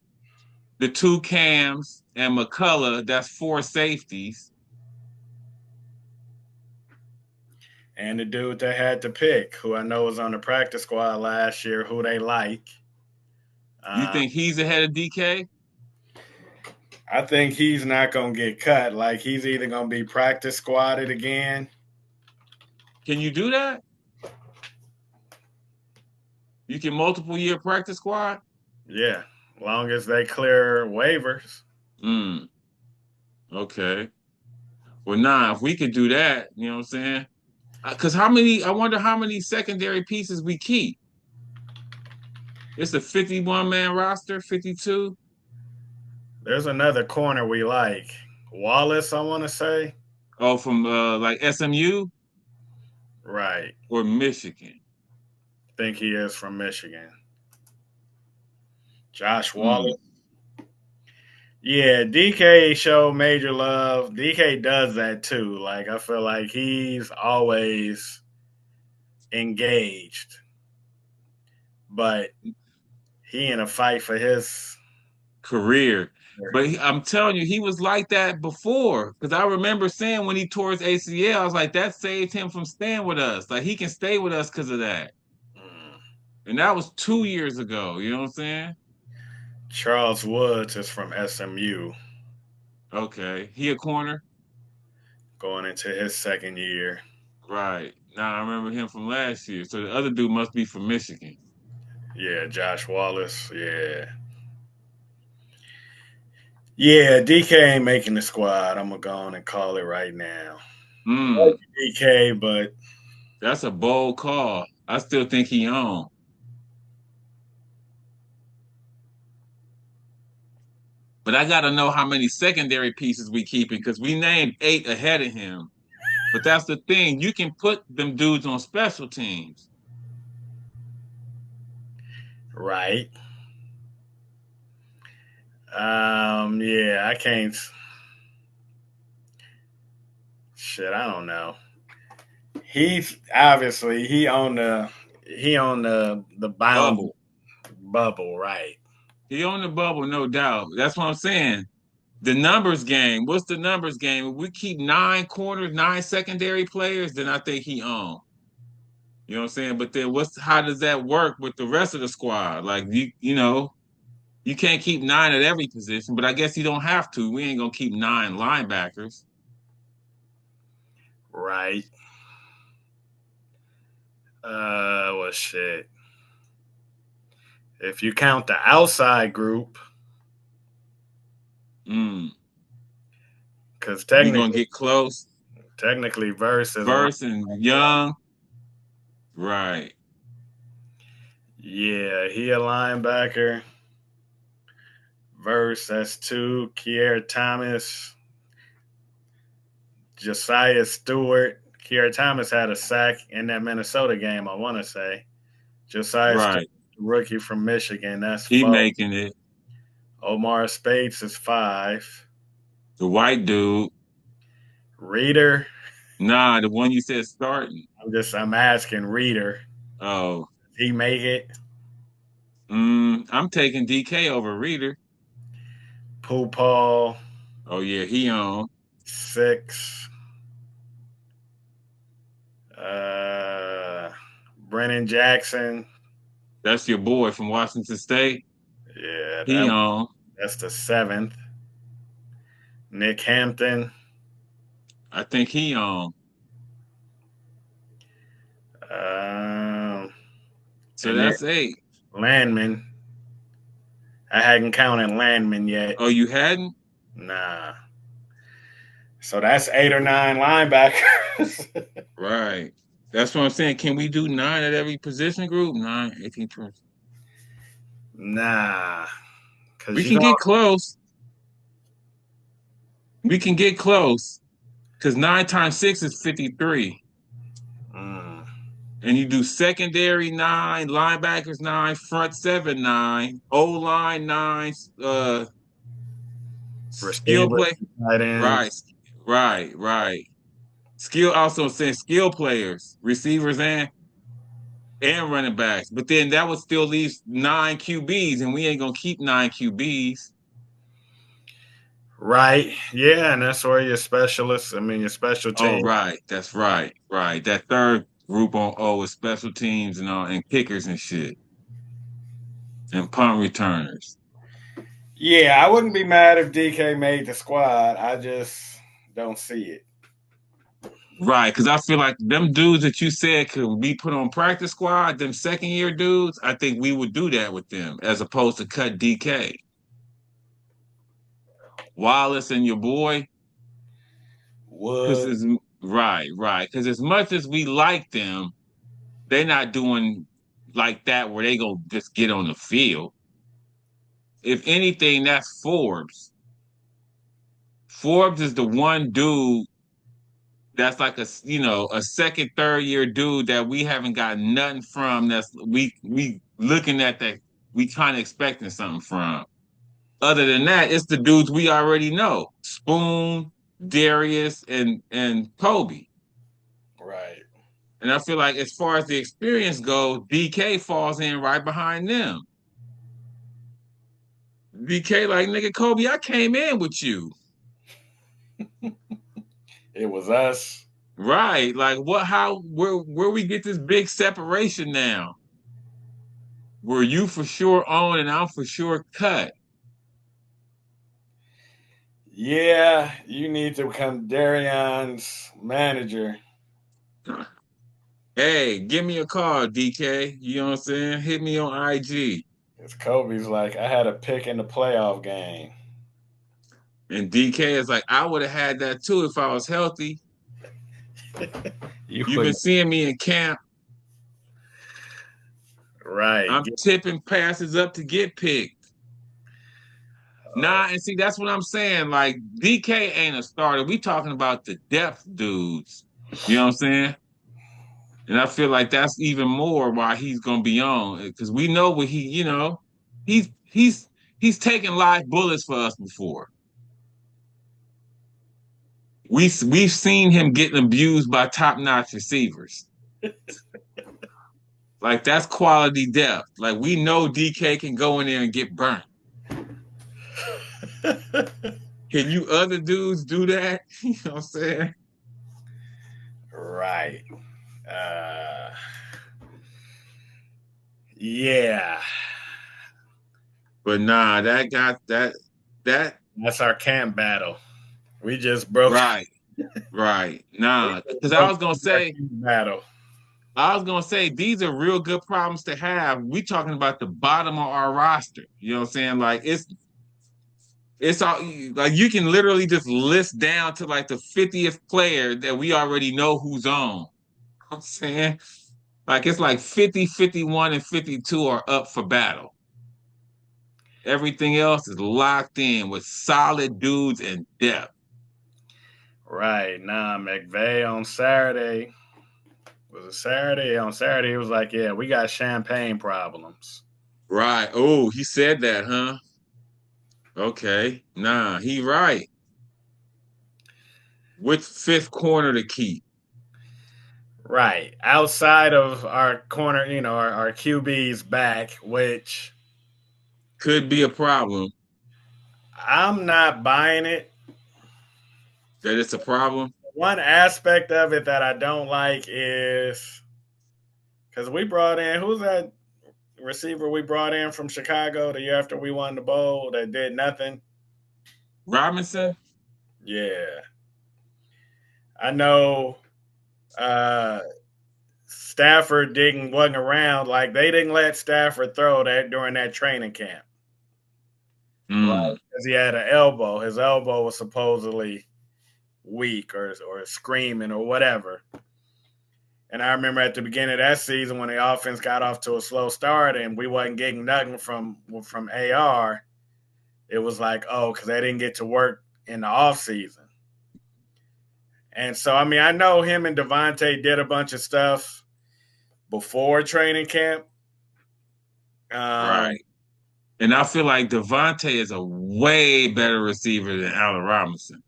Speaker 1: the two Cams, and McCullough, that's 4 safeties.
Speaker 2: and the dude that had to pick, who I know was on the practice squad last year, who they like.
Speaker 1: You
Speaker 2: Uh,
Speaker 1: think he's ahead of DK?
Speaker 2: I think he's not going to get cut. Like, he's either going to be practice squatted again.
Speaker 1: Can you do that? You can multiple year practice squad?
Speaker 2: Yeah, long as they clear waivers.
Speaker 1: Mm, okay. Well, nah, if we could do that, you know what I'm saying? Because I wonder how many secondary pieces we keep. It's a 51 man roster, 52.
Speaker 2: There's another corner we like. Wallace, I want to say.
Speaker 1: Oh, from like SMU
Speaker 2: Right.
Speaker 1: or Michigan.
Speaker 2: Think he is from Michigan. Josh
Speaker 1: Mm.
Speaker 2: Wallace. Yeah, DK showed major love. DK does that too. Like, I feel like he's always engaged, but he in a fight for his
Speaker 1: Career. But I'm telling you, he was like that before. Because I remember saying when he tore his ACL, I was like, that saved him from staying with us. Like he can stay with us because of that.
Speaker 2: Mm.
Speaker 1: And that was 2 years ago. You know what I'm saying?
Speaker 2: Charles Woods is from SMU,
Speaker 1: Okay. He a corner?
Speaker 2: going into his second year.
Speaker 1: Right. Now I remember him from last year. So the other dude must be from Michigan.
Speaker 2: Yeah, Josh Wallace. Yeah. Yeah, DK ain't making the squad. I'm gonna go on and call it right now.
Speaker 1: Mm,
Speaker 2: DK, but
Speaker 1: that's a bold call. I still think he on. But I got to know how many secondary pieces we keeping because we named 8 ahead of him. But that's the thing. You can put them dudes on special teams.
Speaker 2: right. Yeah, I can't. Shit, I don't know. He's obviously he on the bound
Speaker 1: Bubble.
Speaker 2: bubble, right?
Speaker 1: He on the bubble, no doubt. That's what I'm saying. The numbers game. What's the numbers game? If we keep 9 corners, 9 secondary players, then I think he on. You know what I'm saying? But then how does that work with the rest of the squad? Like you can't keep 9 at every position, but I guess you don't have to. We ain't gonna keep 9 linebackers.
Speaker 2: Right. Well, shit. If you count the outside group,
Speaker 1: Mm.
Speaker 2: because
Speaker 1: We gonna get close.
Speaker 2: technically, Verse is a line.
Speaker 1: Verse and Young. Right.
Speaker 2: Yeah, he a linebacker. Verse, that's 2. Kier Thomas. Josiah Stewart. Kier Thomas had a sack in that Minnesota game, I want to say. Josiah Stewart,
Speaker 1: Right.
Speaker 2: rookie from Michigan, that's
Speaker 1: He
Speaker 2: 4.
Speaker 1: making it.
Speaker 2: Omar Speights is 5.
Speaker 1: The white dude.
Speaker 2: Reader,
Speaker 1: Nah, the one you said starting.
Speaker 2: I'm asking Reader.
Speaker 1: Oh.
Speaker 2: He make it.
Speaker 1: I'm taking DK over Reader.
Speaker 2: Pooh Paul,
Speaker 1: Oh yeah, he on.
Speaker 2: 6. Brennan Jackson.
Speaker 1: That's your boy from Washington State.
Speaker 2: Yeah,
Speaker 1: He on.
Speaker 2: that's the 7th. Nick Hampton.
Speaker 1: I think he on.
Speaker 2: Um,
Speaker 1: So
Speaker 2: and then
Speaker 1: that's 8.
Speaker 2: Landman. I hadn't counted Landman yet.
Speaker 1: Oh, you hadn't?
Speaker 2: Nah. So that's 8 or 9 linebackers.
Speaker 1: Right. That's what I'm saying. Can we do 9 at every position group? 9, 18, 20.
Speaker 2: Nah.
Speaker 1: We can get close. We can get close. Because 9 times 6 is 53. And you do secondary 9, linebackers 9, front 7 9, O-line 9, skill
Speaker 2: Receivers,
Speaker 1: play.
Speaker 2: tight ends.
Speaker 1: Right. Skill also saying skill players, receivers and running backs. But then that would still leave 9 QBs, and we ain't gonna keep 9 QBs.
Speaker 2: Right. Yeah, and that's where your specialists, your special team.
Speaker 1: Oh, right. That's right. Right. That third group on O is special teams and all and kickers and shit. And punt returners.
Speaker 2: Yeah, I wouldn't be mad if DK made the squad. I just don't see it.
Speaker 1: Right, because I feel like them dudes that you said could be put on practice squad, them second year dudes, I think we would do that with them as opposed to cut DK. Wallace and your boy.
Speaker 2: Would.
Speaker 1: Right. Because as much as we like them, they're not doing like that where they go just get on the field. If anything, that's Forbes. Forbes is the one dude that's like a second, third year dude that we haven't gotten nothing from. That's we looking at that we kind of expecting something from. Other than that, it's the dudes we already know: Spoon, Darius, and Kobe.
Speaker 2: Right.
Speaker 1: And I feel like as far as the experience goes, DK falls in right behind them. DK like nigga Kobe, I came in with you.
Speaker 2: It was us.
Speaker 1: Right. Like where we get this big separation now? Where you for sure on and I'm for sure cut.
Speaker 2: Yeah, you need to become Darion's manager.
Speaker 1: Hey, give me a call, DK. You know what I'm saying? Hit me on IG.
Speaker 2: Because Kobe's like, I had a pick in the playoff game.
Speaker 1: And DK is like, I would have had that too if I was healthy. You've been seeing me in camp.
Speaker 2: Right.
Speaker 1: I'm tipping passes up to get picked. Nah, and see, that's what I'm saying. Like, DK ain't a starter. We talking about the depth dudes. You know what I'm saying? And I feel like that's even more why he's gonna be on. Because we know what he's taken live bullets for us before. We've seen him getting abused by top-notch receivers. Like that's quality depth. Like we know DK can go in there and get burnt. Can you other dudes do that? You know what I'm saying?
Speaker 2: Right. Yeah.
Speaker 1: But nah,
Speaker 2: that's our camp battle. We just broke.
Speaker 1: Right. Nah, because I was gonna say
Speaker 2: battle.
Speaker 1: I was gonna say these are real good problems to have. We talking about the bottom of our roster. You know what I'm saying? Like it's all like you can literally just list down to like the 50th player that we already know who's on. You know what I'm saying? Like it's like 50, 51, and 52 are up for battle. Everything else is locked in with solid dudes and depth.
Speaker 2: Right. Nah, McVay on Saturday. Was it Saturday? On Saturday, he was like, yeah, we got champagne problems.
Speaker 1: Right. Oh, he said that, huh? Okay. Nah, he right. Which fifth corner to keep?
Speaker 2: Right. Outside of our corner, our QB's back, which
Speaker 1: Could be a problem.
Speaker 2: I'm not buying it.
Speaker 1: That it's a problem.
Speaker 2: One aspect of it that I don't like is because we brought in, who's that receiver we brought in from Chicago the year after we won the bowl that did nothing?
Speaker 1: Robinson?
Speaker 2: Yeah. I know uh, Stafford wasn't around. Like they didn't let Stafford throw that during that training camp. Right.
Speaker 1: Mm.
Speaker 2: Because he had an elbow. His elbow was supposedly weak or screaming or whatever. And I remember at the beginning of that season when the offense got off to a slow start and we wasn't getting nothing from AR, it was like, oh, because they didn't get to work in the offseason. And so, I mean, I know him and Devontae did a bunch of stuff before training camp.
Speaker 1: Right. And I feel like Devontae is a way better receiver than Allen Robinson.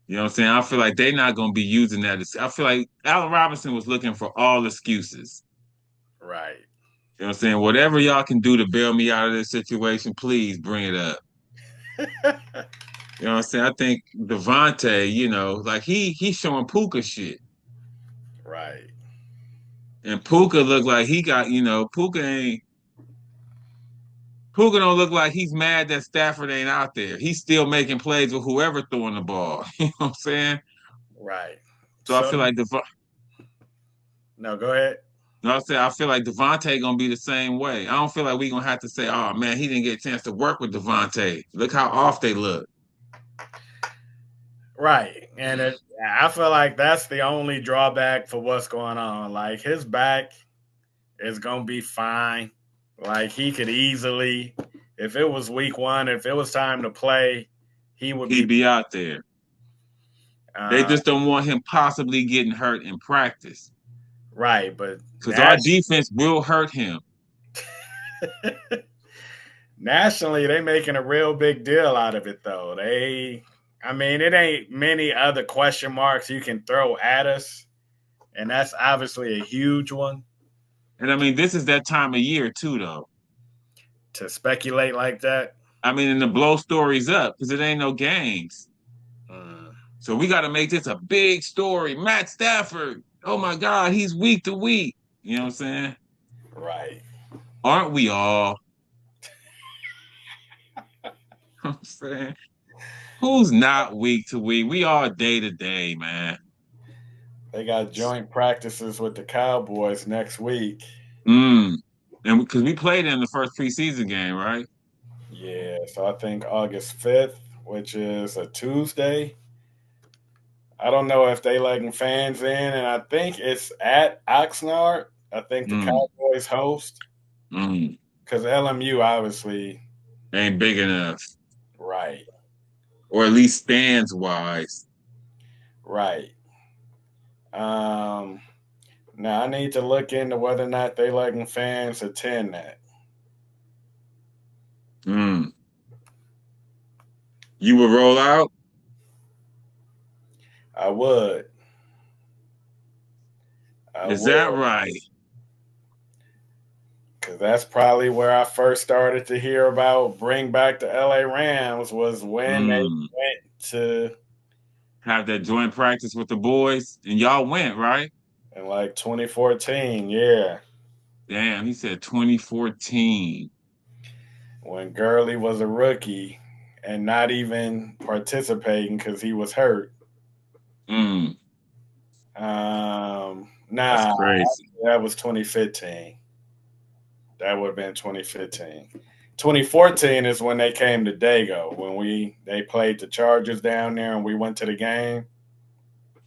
Speaker 1: You know what I'm saying? I feel like they're not going to be using that. I feel like Allen Robinson was looking for all excuses.
Speaker 2: Right.
Speaker 1: You know what I'm saying? Whatever y'all can do to bail me out of this situation, please bring it up. You know what I'm saying? I think Devontae, like he's showing Puka shit.
Speaker 2: Right.
Speaker 1: And Puka look like he got, Puka don't look like he's mad that Stafford ain't out there. He's still making plays with whoever throwing the ball. You know what I'm saying?
Speaker 2: Right.
Speaker 1: So I
Speaker 2: So
Speaker 1: feel like
Speaker 2: no, go ahead.
Speaker 1: No, I feel like Devontae gonna be the same way. I don't feel like we gonna have to say, "Oh man, he didn't get a chance to work with Devontae. Look how off they look."
Speaker 2: Right. And I feel like that's the only drawback for what's going on. Like his back is gonna be fine. Like he could easily, if it was week one, if it was time to play, he would
Speaker 1: He'd
Speaker 2: be
Speaker 1: be out there. They
Speaker 2: uh,
Speaker 1: just don't want him possibly getting hurt in practice
Speaker 2: right. But
Speaker 1: because our defense will hurt him.
Speaker 2: nationally, they making a real big deal out of it, though. I mean, it ain't many other question marks you can throw at us, and that's obviously a huge one.
Speaker 1: And I mean, this is that time of year too, though.
Speaker 2: To speculate like that.
Speaker 1: I mean, and to blow stories up because it ain't no games. So we got to make this a big story. Matt Stafford, oh my God, he's week to week. You know what I'm saying?
Speaker 2: Right.
Speaker 1: Aren't we all? I'm saying, who's not week to week? We are day to day, man.
Speaker 2: They got joint practices with the Cowboys next week.
Speaker 1: And because we played in the first preseason game, right?
Speaker 2: Yeah, so I think August 5th, which is a Tuesday. I don't know if they letting fans in, and I think it's at Oxnard. I think the Cowboys host because LMU obviously
Speaker 1: ain't big enough,
Speaker 2: right,
Speaker 1: or at least stands wise.
Speaker 2: right. Now I need to look into whether or not they letting fans attend that.
Speaker 1: You would roll out?
Speaker 2: I would.
Speaker 1: Is that right?
Speaker 2: Because that's probably where I first started to hear about bring back the LA Rams was when they went to
Speaker 1: have that joint practice with the boys, and y'all went, right?
Speaker 2: In like 2014, yeah.
Speaker 1: Damn, he said 2014.
Speaker 2: When Gurley was a rookie and not even participating because he was hurt. Nah,
Speaker 1: crazy.
Speaker 2: That was 2015. That would have been 2015. 2014 is when they came to Dago, when they played the Chargers down there and we went to the game.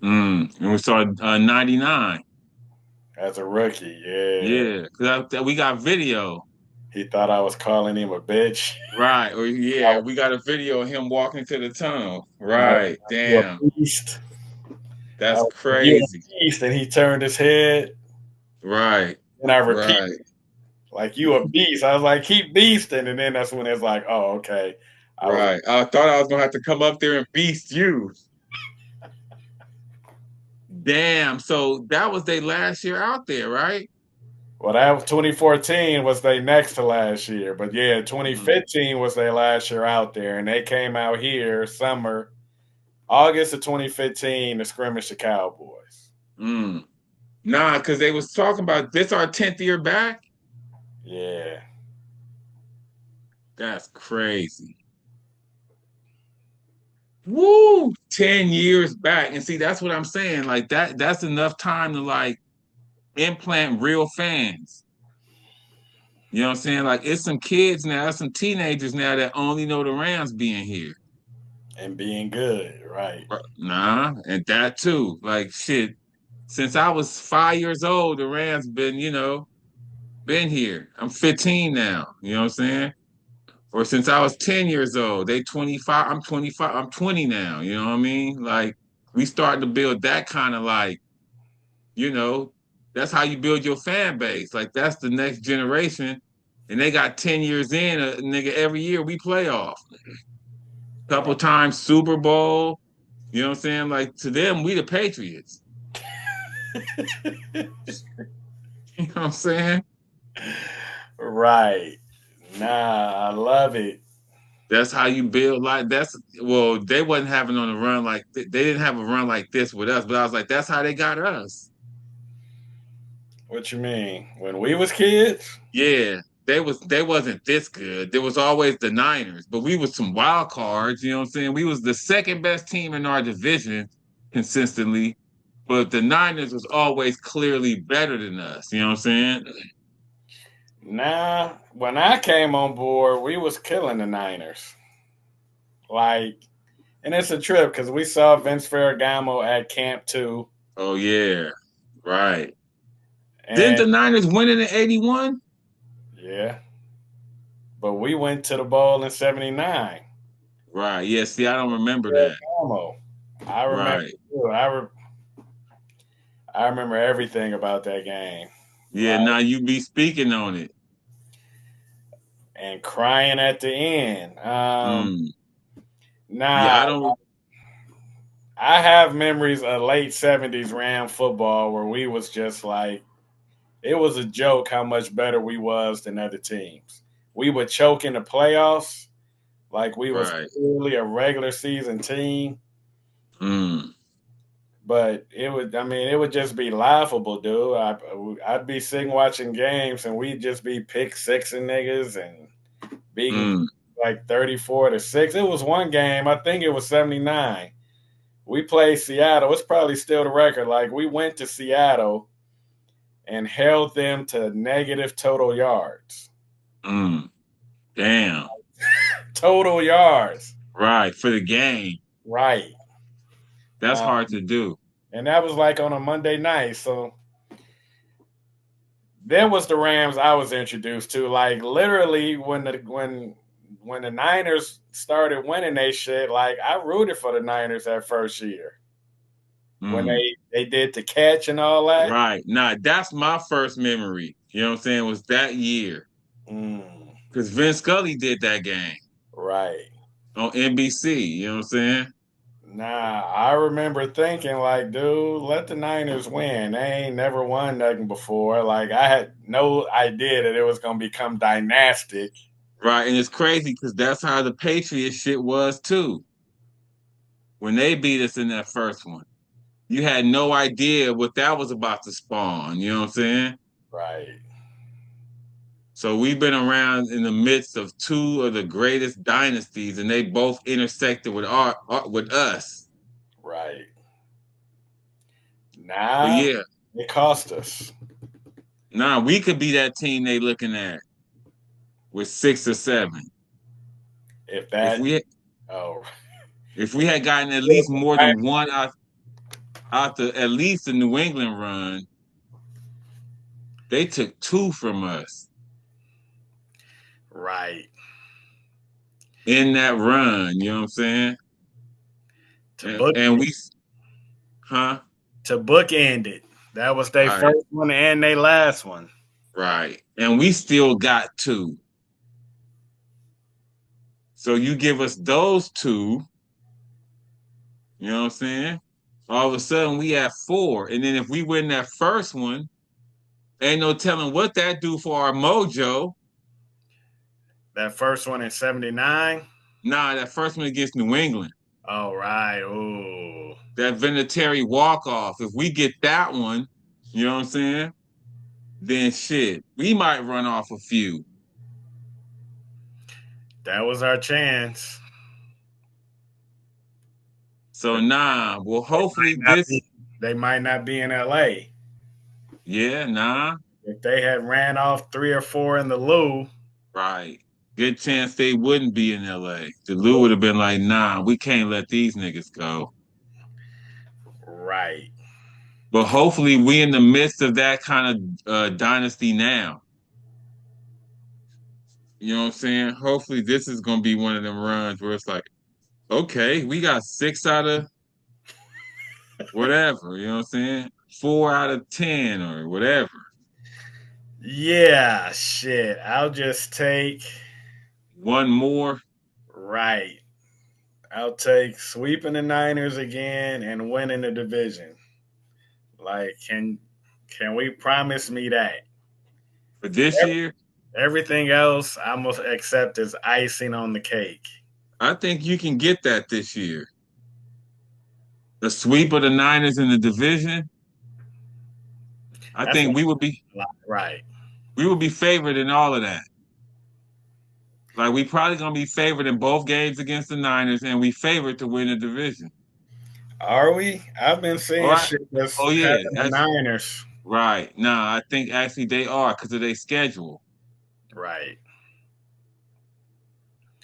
Speaker 1: And we saw 99.
Speaker 2: As a rookie, yeah.
Speaker 1: Yeah, because we got video.
Speaker 2: He thought I was calling him a bitch.
Speaker 1: Right. Or yeah, we got a video of him walking to the tunnel.
Speaker 2: I was
Speaker 1: Right.
Speaker 2: like, you
Speaker 1: Damn.
Speaker 2: a beast. I
Speaker 1: That's
Speaker 2: was like, you
Speaker 1: crazy.
Speaker 2: a beast. And he turned his head.
Speaker 1: Right.
Speaker 2: And I repeat,
Speaker 1: Right.
Speaker 2: like, you a beast. I was like, keep beasting. And then that's when it's like, oh, okay. I was
Speaker 1: Right. I thought I was gonna have to come up there and beast you. Damn. So that was their last year out there, right?
Speaker 2: well, that was 2014 was their next to last year. But yeah,
Speaker 1: Mm.
Speaker 2: 2015 was their last year out there. And they came out here summer, August of 2015 to scrimmage the Cowboys.
Speaker 1: Mm. Nah, because they was talking about this our 10th year back.
Speaker 2: Yeah.
Speaker 1: That's crazy. Woo! 10 years back. And see, that's what I'm saying. Like that's enough time to like implant real fans. You know what I'm saying? Like it's some kids now, some teenagers now that only know the Rams being here.
Speaker 2: And being good, right.
Speaker 1: Nah, and that too. Like shit. Since I was 5 years old, the Rams been here. I'm 15 now. You know what I'm saying? Or since I was 10 years old, they 25, I'm 25, I'm 20 now. You know what I mean? Like we started to build that kind of like, you know, that's how you build your fan base. Like that's the next generation. And they got 10 years in, nigga, every year we play off. Couple
Speaker 2: Right.
Speaker 1: times Super Bowl. You know what I'm saying? Like to them, we the Patriots. You know what I'm saying?
Speaker 2: Right. Nah, I love it.
Speaker 1: That's how you build like that's well, they wasn't having on a run like they didn't have a run like this with us, but I was like, that's how they got us.
Speaker 2: What you mean? When we was kids?
Speaker 1: Yeah, they wasn't this good. There was always the Niners, but we was some wild cards, you know what I'm saying? We was the second best team in our division consistently, but the Niners was always clearly better than us, you know what I'm saying?
Speaker 2: Nah, when I came on board, we was killing the Niners. Like, and it's a trip because we saw Vince Ferragamo at camp too.
Speaker 1: Oh yeah, right. Didn't
Speaker 2: And
Speaker 1: the Niners win it in 81?
Speaker 2: yeah, but we went to the bowl in '79.
Speaker 1: Right. Yeah, see, I don't remember that.
Speaker 2: Ferragamo. I remember
Speaker 1: Right.
Speaker 2: too. I remember everything about that game.
Speaker 1: Yeah,
Speaker 2: Like
Speaker 1: now you be speaking on it.
Speaker 2: and crying at the end.
Speaker 1: Mm.
Speaker 2: Nah,
Speaker 1: Yeah, I don't.
Speaker 2: I have memories of late '70s Ram football where we was just like it was a joke how much better we was than other teams. We would choke in the playoffs like we was
Speaker 1: Right.
Speaker 2: clearly a regular season team,
Speaker 1: Mm.
Speaker 2: but it would just be laughable, dude. I'd be sitting watching games and we'd just be pick sixing niggas and beating
Speaker 1: Mm.
Speaker 2: like 34-6. It was one game, I think it was '79. We played Seattle. It's probably still the record. Like we went to Seattle and held them to negative total yards.
Speaker 1: Mm. Damn.
Speaker 2: Total yards.
Speaker 1: Right. For the game.
Speaker 2: Right.
Speaker 1: That's hard to do.
Speaker 2: And that was like on a Monday night. So that was the Rams I was introduced to. Like literally when the Niners started winning they shit, like I rooted for the Niners that first year. When
Speaker 1: Mm.
Speaker 2: they did the catch and all that.
Speaker 1: Right. Nah, that's my first memory. You know what I'm saying? Was that year.
Speaker 2: Mm,
Speaker 1: Because Vince Scully did that game
Speaker 2: right.
Speaker 1: on NBC. You know what I'm saying?
Speaker 2: Nah, I remember thinking like, dude, let the Niners win. They ain't never won nothing before. Like I had no idea that it was gonna become dynastic.
Speaker 1: Right. And it's crazy because that's how the Patriots shit was too. When they beat us in that first one. You had no idea what that was about to spawn. You know what I'm saying?
Speaker 2: Right.
Speaker 1: So we've been around in the midst of two of the greatest dynasties, and they both intersected with with us.
Speaker 2: Right.
Speaker 1: But
Speaker 2: Nah,
Speaker 1: yeah,
Speaker 2: it cost us.
Speaker 1: nah, we could be that team they looking at with 6 or 7.
Speaker 2: If
Speaker 1: If
Speaker 2: that
Speaker 1: we
Speaker 2: oh
Speaker 1: if we had gotten at least more than one out the at least the New England run, they took 2 from us.
Speaker 2: Right.
Speaker 1: in that run. You know what I'm saying?
Speaker 2: To book
Speaker 1: And we, huh?
Speaker 2: to bookend it. That was their
Speaker 1: Right,
Speaker 2: first one and their last one.
Speaker 1: right. And we still got two. So you give us those two, you know what I'm saying? All of a sudden we have four. And then if we win that first one, ain't no telling what that do for our mojo.
Speaker 2: That first one in 79.
Speaker 1: Nah, that first one against New England.
Speaker 2: All right. Ooh.
Speaker 1: That Vinatieri walk-off. If we get that one, you know what I'm saying? Then shit, we might run off a few.
Speaker 2: That was our chance.
Speaker 1: So
Speaker 2: But
Speaker 1: nah, well
Speaker 2: they
Speaker 1: hopefully
Speaker 2: might not
Speaker 1: this,
Speaker 2: be, they might not be in LA.
Speaker 1: yeah, nah,
Speaker 2: If they had ran off 3 or 4 in the Lou,
Speaker 1: right. Good chance they wouldn't be in LA. The Lou would have been like, nah, we can't let these niggas go.
Speaker 2: right.
Speaker 1: But hopefully we in the midst of that kind of dynasty now. You know what I'm saying? Hopefully this is gonna be one of them runs where it's like, okay, we got 6 out of whatever, you know what I'm saying? 4 out of 10 or whatever.
Speaker 2: Yeah, shit. I'll just take
Speaker 1: One more.
Speaker 2: right. I'll take sweeping the Niners again and winning the division. Like, can we promise me that?
Speaker 1: For this year,
Speaker 2: Everything else I'm gonna accept as icing on the cake.
Speaker 1: I think you can get that this year. The sweep of the Niners in the division, I
Speaker 2: That's
Speaker 1: think
Speaker 2: gonna
Speaker 1: we would be
Speaker 2: be a lot. Right.
Speaker 1: we would be favored in all of that. Like we probably gonna be favored in both games against the Niners, and we favored to win the division.
Speaker 2: Are we? I've been
Speaker 1: All
Speaker 2: seeing
Speaker 1: right.
Speaker 2: shit that's
Speaker 1: Oh yeah,
Speaker 2: having the
Speaker 1: that's
Speaker 2: Niners.
Speaker 1: right. Nah, I think actually they are because of their schedule.
Speaker 2: Right.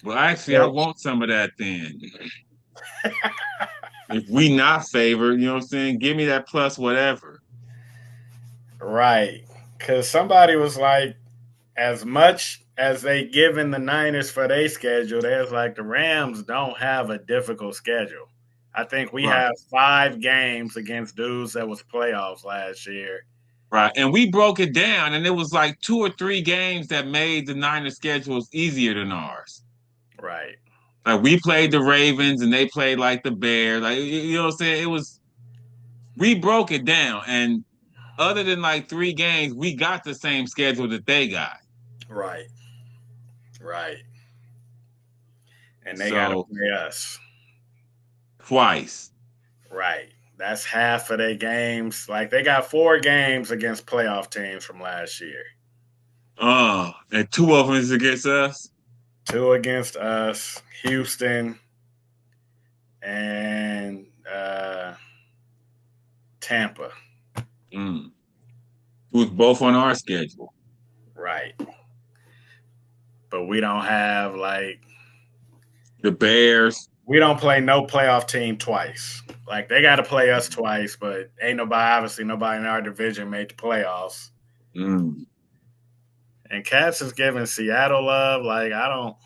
Speaker 1: Well, actually, I
Speaker 2: Well,
Speaker 1: want some of that then. If we not favored, you know what I'm saying? Give me that plus whatever.
Speaker 2: right. Because somebody was like, as much as they given the Niners for their schedule, there's like the Rams don't have a difficult schedule. I think we
Speaker 1: Right.
Speaker 2: have 5 games against dudes that was playoffs last year.
Speaker 1: Right. And we broke it down, and it was like 2 or 3 games that made the Niners schedules easier than ours.
Speaker 2: Right.
Speaker 1: Like we played the Ravens and they played like the Bears. Like you know what I'm saying? It was we broke it down. And other than like 3 games, we got the same schedule that they got.
Speaker 2: Right. Right. And they got to
Speaker 1: So
Speaker 2: play us.
Speaker 1: twice.
Speaker 2: Right. That's half of their games. Like they got 4 games against playoff teams from last year.
Speaker 1: And 2 of them is against us.
Speaker 2: 2 against us, Houston, and Tampa.
Speaker 1: Mm. Who's both on our schedule.
Speaker 2: Right. But we don't have like
Speaker 1: The Bears.
Speaker 2: we don't play no playoff team twice. Like they got to play us twice, but ain't nobody in our division made the playoffs.
Speaker 1: Mm.
Speaker 2: And Cats is giving Seattle love. Like I don't.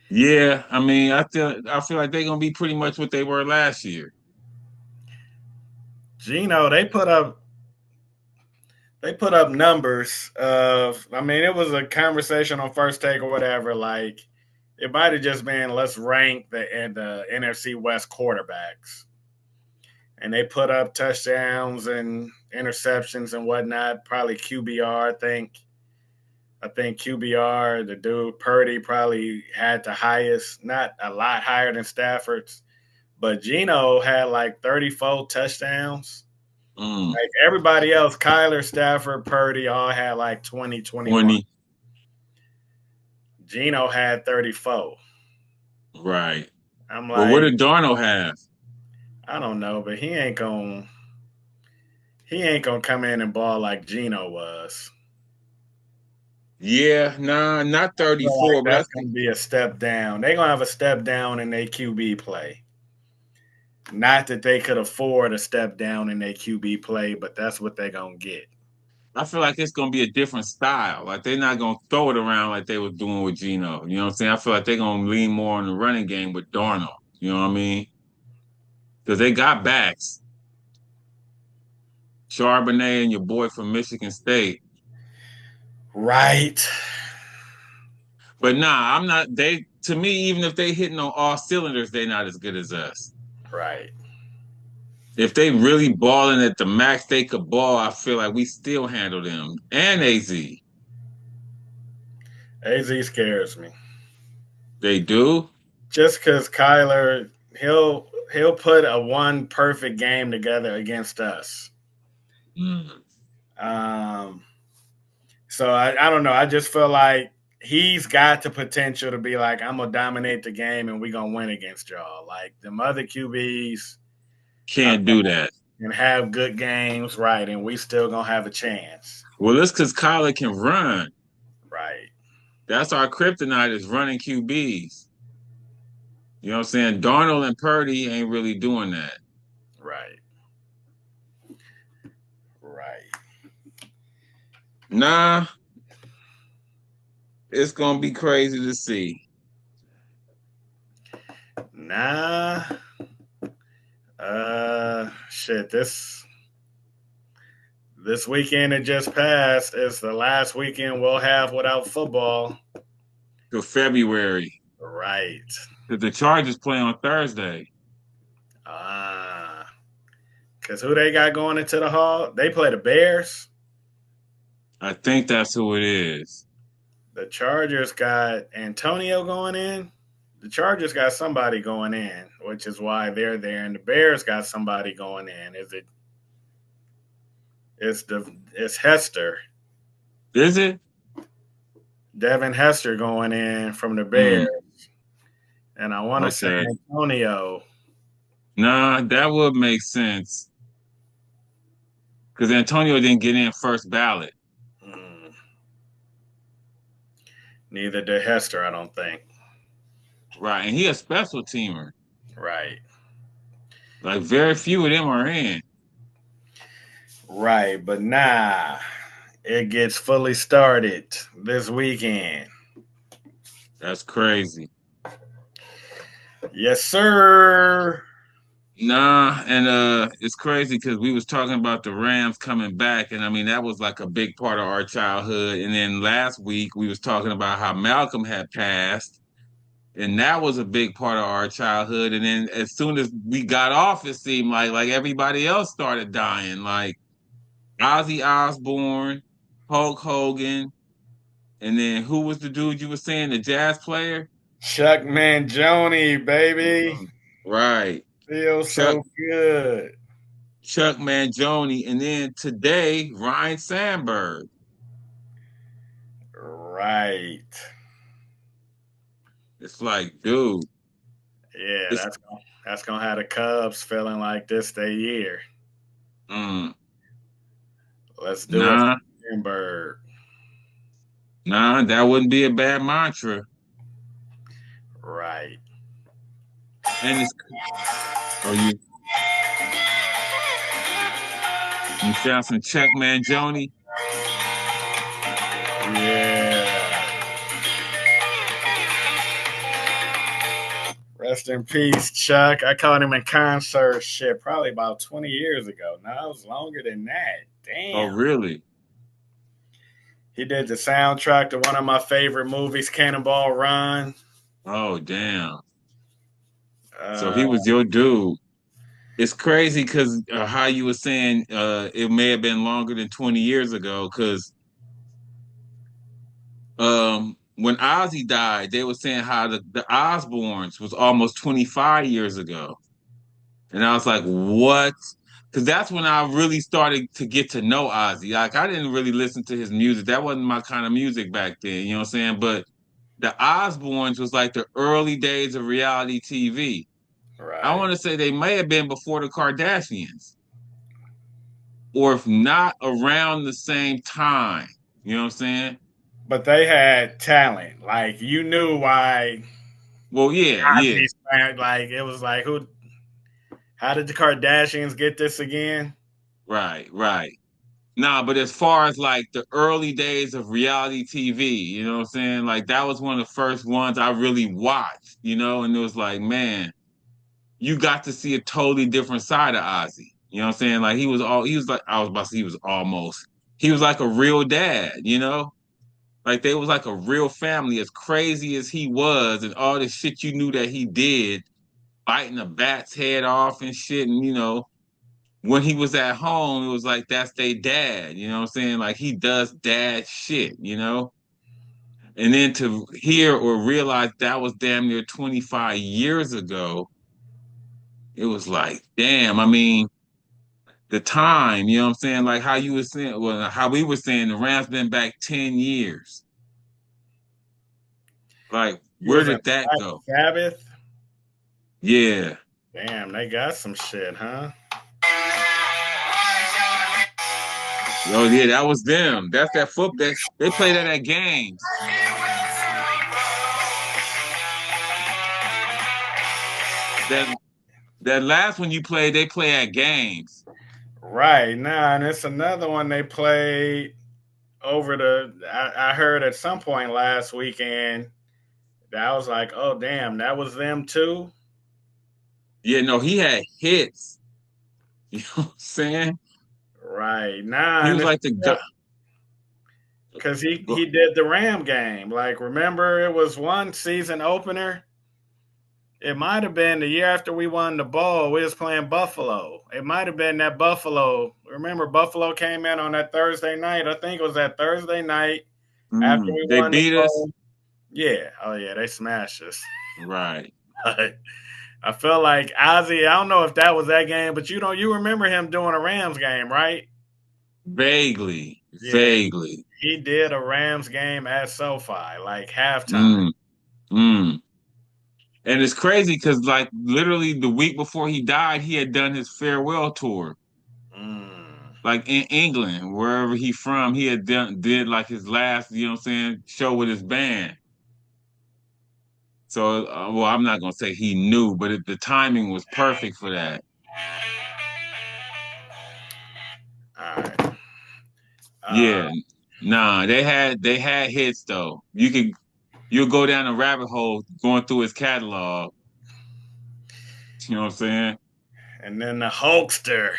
Speaker 1: Yeah, I mean, I feel like they're gonna be pretty much what they were last year.
Speaker 2: Gino, they put up numbers of. I mean, it was a conversation on First Take or whatever. Like it might have just been let's rank the NFC West quarterbacks, and they put up touchdowns and interceptions and whatnot. Probably QBR. I think QBR, the dude Purdy probably had the highest, not a lot higher than Stafford's, but Gino had like 34 touchdowns.
Speaker 1: Mm.
Speaker 2: Like everybody else, Kyler, Stafford, Purdy all had like 20, 21.
Speaker 1: 20.
Speaker 2: Gino had 34.
Speaker 1: Right.
Speaker 2: I'm
Speaker 1: Well, what
Speaker 2: like,
Speaker 1: did Darnold have?
Speaker 2: I don't know, but he ain't gonna come in and ball like Gino was.
Speaker 1: Yeah, nah, not
Speaker 2: I feel like
Speaker 1: 34, but I
Speaker 2: that's
Speaker 1: think
Speaker 2: gonna be a step down. They're gonna have a step down in their QB play. Not that they could afford a step down in their QB play, but that's what they're gonna get.
Speaker 1: I feel like it's gonna be a different style. Like they're not gonna throw it around like they were doing with Geno. You know what I'm saying? I feel like they're gonna lean more on the running game with Darnold. You know what I mean? Because they got backs. Charbonnet and your boy from Michigan State.
Speaker 2: Right.
Speaker 1: But nah, I'm not. They to me, even if they hitting on all cylinders, they're not as good as us.
Speaker 2: Right.
Speaker 1: If they really balling at the max they could ball, I feel like we still handle them and AZ.
Speaker 2: AZ scares me.
Speaker 1: They do.
Speaker 2: Just because Kyler, he'll put a one perfect game together against us.
Speaker 1: Mm.
Speaker 2: So I don't know. I just feel like he's got the potential to be like, I'm gonna dominate the game and we're gonna win against y'all. Like them other QBs
Speaker 1: Can't do that.
Speaker 2: and have good games, right? And we still gonna have a chance.
Speaker 1: Well, it's because Kyler can run.
Speaker 2: Right.
Speaker 1: That's our kryptonite is running QBs. You know what I'm saying? Darnold and Purdy ain't really doing that.
Speaker 2: Right. Right.
Speaker 1: Nah, it's gonna be crazy to see.
Speaker 2: Nah. Shit. This weekend it just passed is the last weekend we'll have without football.
Speaker 1: Till February.
Speaker 2: Right.
Speaker 1: The Chargers play on Thursday.
Speaker 2: Because who they got going into the hall? They play the Bears.
Speaker 1: I think that's who it is.
Speaker 2: The Chargers got Antonio going in. The Chargers got somebody going in, which is why they're there. And the Bears got somebody going in. It's Hester.
Speaker 1: Is it?
Speaker 2: Devin Hester going in from the Bears. And I want to say Antonio.
Speaker 1: Nah, that would make sense. Because Antonio didn't get in first ballot.
Speaker 2: Neither did Hester, I don't think.
Speaker 1: Right, and he a special teamer.
Speaker 2: Right.
Speaker 1: Like very few of them are in.
Speaker 2: Right, but nah, it gets fully started this weekend.
Speaker 1: That's crazy.
Speaker 2: Yes, sir.
Speaker 1: Nah, and it's crazy because we was talking about the Rams coming back, and I mean that was like a big part of our childhood. And then last week we was talking about how Malcolm had passed, and that was a big part of our childhood. And then as soon as we got off, it seemed like everybody else started dying, like Ozzy Osbourne, Hulk Hogan, and then who was the dude you were saying, the jazz player?
Speaker 2: Chuck Mangione, baby.
Speaker 1: Right.
Speaker 2: Feels so good.
Speaker 1: Chuck Mangione, and then today, Ryan Sandberg.
Speaker 2: Right.
Speaker 1: It's like, dude.
Speaker 2: Yeah, that's gonna have the Cubs feeling like this their year. Let's do it, Sandberg.
Speaker 1: Nah, that wouldn't be a bad mantra.
Speaker 2: Right.
Speaker 1: And it's you found some Chuck Mangione?
Speaker 2: Yeah. Rest in peace, Chuck. I caught him in concert shit probably about 20 years ago. No, it was longer than that. Damn.
Speaker 1: Oh, really?
Speaker 2: He did the soundtrack to one of my favorite movies, Cannonball Run.
Speaker 1: Oh, damn. So he was your dude. It's crazy because how you were saying it may have been longer than 20 years ago because when Ozzy died, they were saying how the Osbournes was almost 25 years ago. And I was like, what? Because that's when I really started to get to know Ozzy. Like, I didn't really listen to his music. That wasn't my kind of music back then, you know what I'm saying? But the Osbournes was like the early days of reality TV.
Speaker 2: Right.
Speaker 1: I want to say they may have been before the Kardashians. Or if not, around the same time. You know what I'm saying?
Speaker 2: But they had talent. Like, you knew why.
Speaker 1: Well, yeah.
Speaker 2: Like, it was like, how did the Kardashians get this again?
Speaker 1: Right. Nah, but as far as like the early days of reality TV, you know what I'm saying? Like that was one of the first ones I really watched, and it was like, man, you got to see a totally different side of Ozzy. You know what I'm saying? Like he was like I was about to say he was like a real dad. Like they was like a real family, as crazy as he was, and all the shit you knew that he did, biting a bat's head off and shit, and when he was at home, it was like that's their dad, you know what I'm saying? Like he does dad shit. And then to hear or realize that was damn near 25 years ago, it was like, damn, I mean, the time, you know what I'm saying? Like how you were saying, well, how we were saying the Rams been back 10 years. Like,
Speaker 2: He
Speaker 1: where
Speaker 2: was in
Speaker 1: did that
Speaker 2: Black
Speaker 1: go?
Speaker 2: Sabbath.
Speaker 1: Yeah.
Speaker 2: Damn, they got some shit, huh?
Speaker 1: Oh yeah, that was them. That's that foot that they play that at games. That that last one you played, they play at games.
Speaker 2: Right now, and it's another one they played over the. I heard at some point last weekend that I was like, oh damn, that was them too.
Speaker 1: Yeah, no, he had hits. You know what I'm saying?
Speaker 2: Right now,
Speaker 1: He
Speaker 2: and
Speaker 1: was
Speaker 2: it's
Speaker 1: like the guy.
Speaker 2: because he did the Ram game. Like, remember it was one season opener. It might have been the year after we won the bowl. We was playing Buffalo. It might have been that Buffalo. Remember, Buffalo came in on that Thursday night. I think it was that Thursday night after we
Speaker 1: They
Speaker 2: won the
Speaker 1: beat us.
Speaker 2: bowl. Yeah. Oh yeah, they smashed us.
Speaker 1: Right.
Speaker 2: But I feel like Ozzy. I don't know if that was that game, but you remember him doing a Rams game, right?
Speaker 1: Vaguely.
Speaker 2: Yeah,
Speaker 1: Vaguely.
Speaker 2: he did a Rams game at SoFi, like halftime.
Speaker 1: Mm, mm. And it's crazy because like literally the week before he died, he had done his farewell tour.
Speaker 2: Mm.
Speaker 1: Like in England, wherever he from, he had did like his last, you know what I'm saying, show with his band. So, well, I'm not gonna say he knew, but the timing was perfect for that.
Speaker 2: All right. Uh,
Speaker 1: Yeah, nah, they had hits though. You'll go down a rabbit hole going through his catalog. You know what I'm saying?
Speaker 2: and then the Hulkster.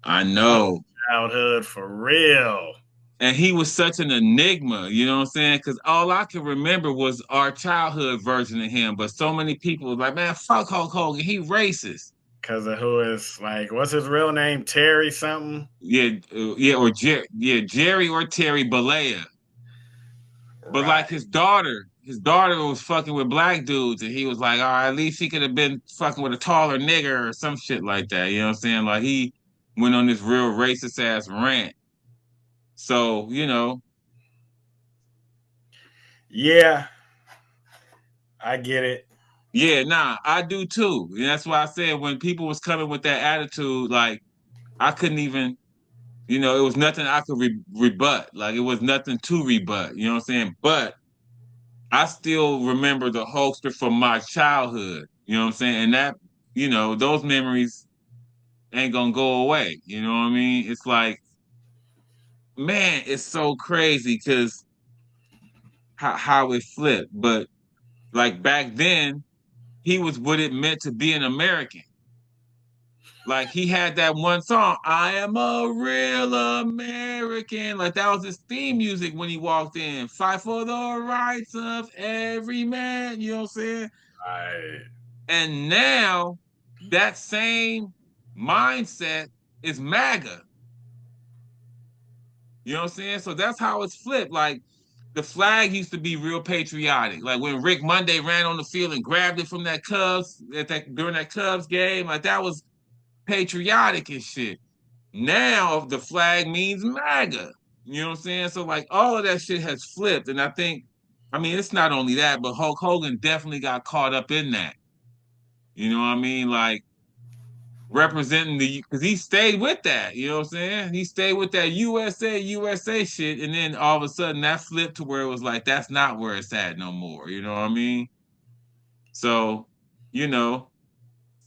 Speaker 1: I
Speaker 2: Oh,
Speaker 1: know.
Speaker 2: childhood for real.
Speaker 1: And he was such an enigma, you know what I'm saying? Because all I can remember was our childhood version of him. But so many people was like, man, fuck Hulk Hogan, he racist.
Speaker 2: Because of who is like, what's his real name? Terry something?
Speaker 1: Yeah, yeah, or Jerry or Terry Bollea. But
Speaker 2: Right.
Speaker 1: like his daughter was fucking with black dudes, and he was like, all right, at least he could have been fucking with a taller nigger or some shit like that. You know what I'm saying? Like he went on this real racist ass rant. So,
Speaker 2: Yeah, I get it.
Speaker 1: yeah, nah, I do too. And that's why I said when people was coming with that attitude, like I couldn't even, it was nothing I could rebut. Like it was nothing to rebut. You know what I'm saying? But I still remember the Hulkster from my childhood. You know what I'm saying? And that, those memories ain't gonna go away. You know what I mean? It's like, man, it's so crazy because how it flipped. But like back then, he was what it meant to be an American. Like he had that one song, I am a real American. Like that was his theme music when he walked in. Fight for the rights of every man, you know what I'm saying?
Speaker 2: I
Speaker 1: And now that same mindset is MAGA. You know what I'm saying? So that's how it's flipped. Like the flag used to be real patriotic. Like when Rick Monday ran on the field and grabbed it from that Cubs during that Cubs game, like that was patriotic and shit. Now the flag means MAGA. You know what I'm saying? So like all of that shit has flipped. And I mean, it's not only that, but Hulk Hogan definitely got caught up in that. You know what I mean? Like representing because he stayed with that, you know what I'm saying? He stayed with that USA shit, and then all of a sudden that flipped to where it was like that's not where it's at no more, you know what I mean? So, you know,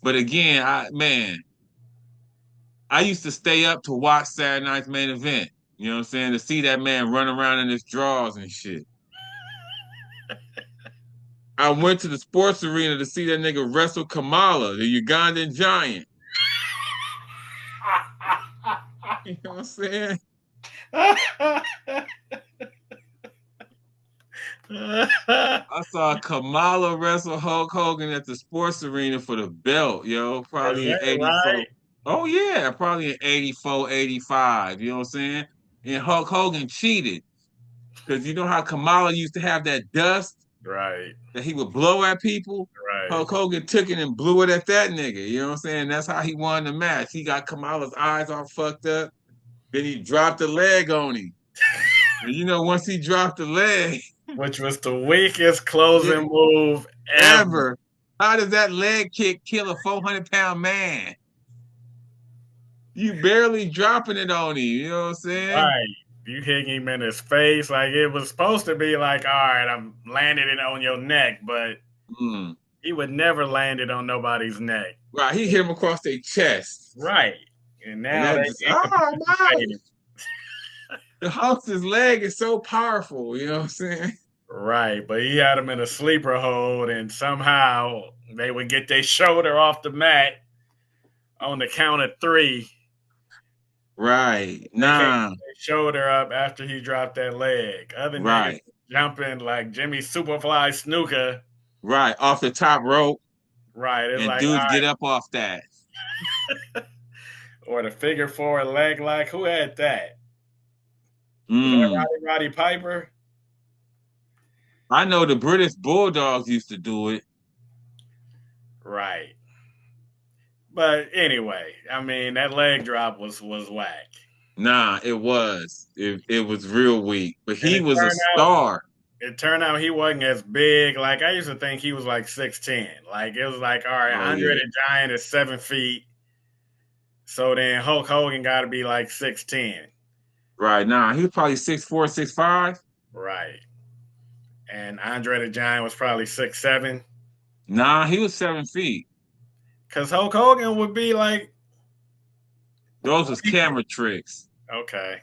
Speaker 1: but again, I man, I used to stay up to watch Saturday Night's Main Event. You know what I'm saying? To see that man run around in his drawers and shit. I went to the sports arena to see that nigga wrestle Kamala, the Ugandan giant. You know what I'm saying? I saw Kamala wrestle Hulk Hogan at the sports arena for the belt, yo,
Speaker 2: Is
Speaker 1: probably in
Speaker 2: that
Speaker 1: 84.
Speaker 2: right?
Speaker 1: Oh, yeah, probably in 84, 85. You know what I'm saying? And Hulk Hogan cheated because you know how Kamala used to have that dust
Speaker 2: Right.
Speaker 1: that he would blow at people?
Speaker 2: Right.
Speaker 1: Hulk Hogan took it and blew it at that nigga. You know what I'm saying? That's how he won the match. He got Kamala's eyes all fucked up. Then he dropped the leg on him. And you know, once he dropped the leg,
Speaker 2: Which was the weakest
Speaker 1: yeah,
Speaker 2: closing move ever.
Speaker 1: ever. How does that leg kick kill a 400-pound man? You barely dropping it on him. You know what I'm saying?
Speaker 2: Right. You hit him in his face. Like it was supposed to be like, all right, I'm landing it on your neck, but
Speaker 1: Mm.
Speaker 2: he would never land it on nobody's neck.
Speaker 1: Right. He hit him across their chest.
Speaker 2: Right. And
Speaker 1: And
Speaker 2: now
Speaker 1: that
Speaker 2: they
Speaker 1: just, oh my.
Speaker 2: incapacitated.
Speaker 1: The Hulk's leg is so powerful. You know what I'm saying?
Speaker 2: Right. But he had him in a sleeper hold, and somehow they would get their shoulder off the mat on the count of three.
Speaker 1: Right.
Speaker 2: They can't
Speaker 1: Nah.
Speaker 2: get their shoulder up after he dropped that leg. Other niggas
Speaker 1: Right.
Speaker 2: jumping like Jimmy Superfly Snuka.
Speaker 1: Right. Off the top rope.
Speaker 2: Right. It's
Speaker 1: And
Speaker 2: like, all
Speaker 1: dudes
Speaker 2: right.
Speaker 1: get up off that.
Speaker 2: Or the figure four leg lock. Who had that? Was
Speaker 1: Mm.
Speaker 2: that Roddy Piper?
Speaker 1: I know the British Bulldogs used to do it.
Speaker 2: Right. But anyway, I mean that leg drop was whack.
Speaker 1: Nah, it was. It was real weak. But
Speaker 2: And
Speaker 1: he was a star.
Speaker 2: it turned out he wasn't as big. Like I used to think he was like 6'10". Like it was like, all right,
Speaker 1: Oh,
Speaker 2: Andre
Speaker 1: yeah.
Speaker 2: the Giant is 7 feet. So then Hulk Hogan gotta be like 6'10".
Speaker 1: Right. Nah, he was probably 6'4", 6'5".
Speaker 2: Right. And Andre the Giant was probably 6'7".
Speaker 1: Nah, he was 7 feet.
Speaker 2: Cause Hulk Hogan would be like,
Speaker 1: Those was camera tricks.
Speaker 2: okay.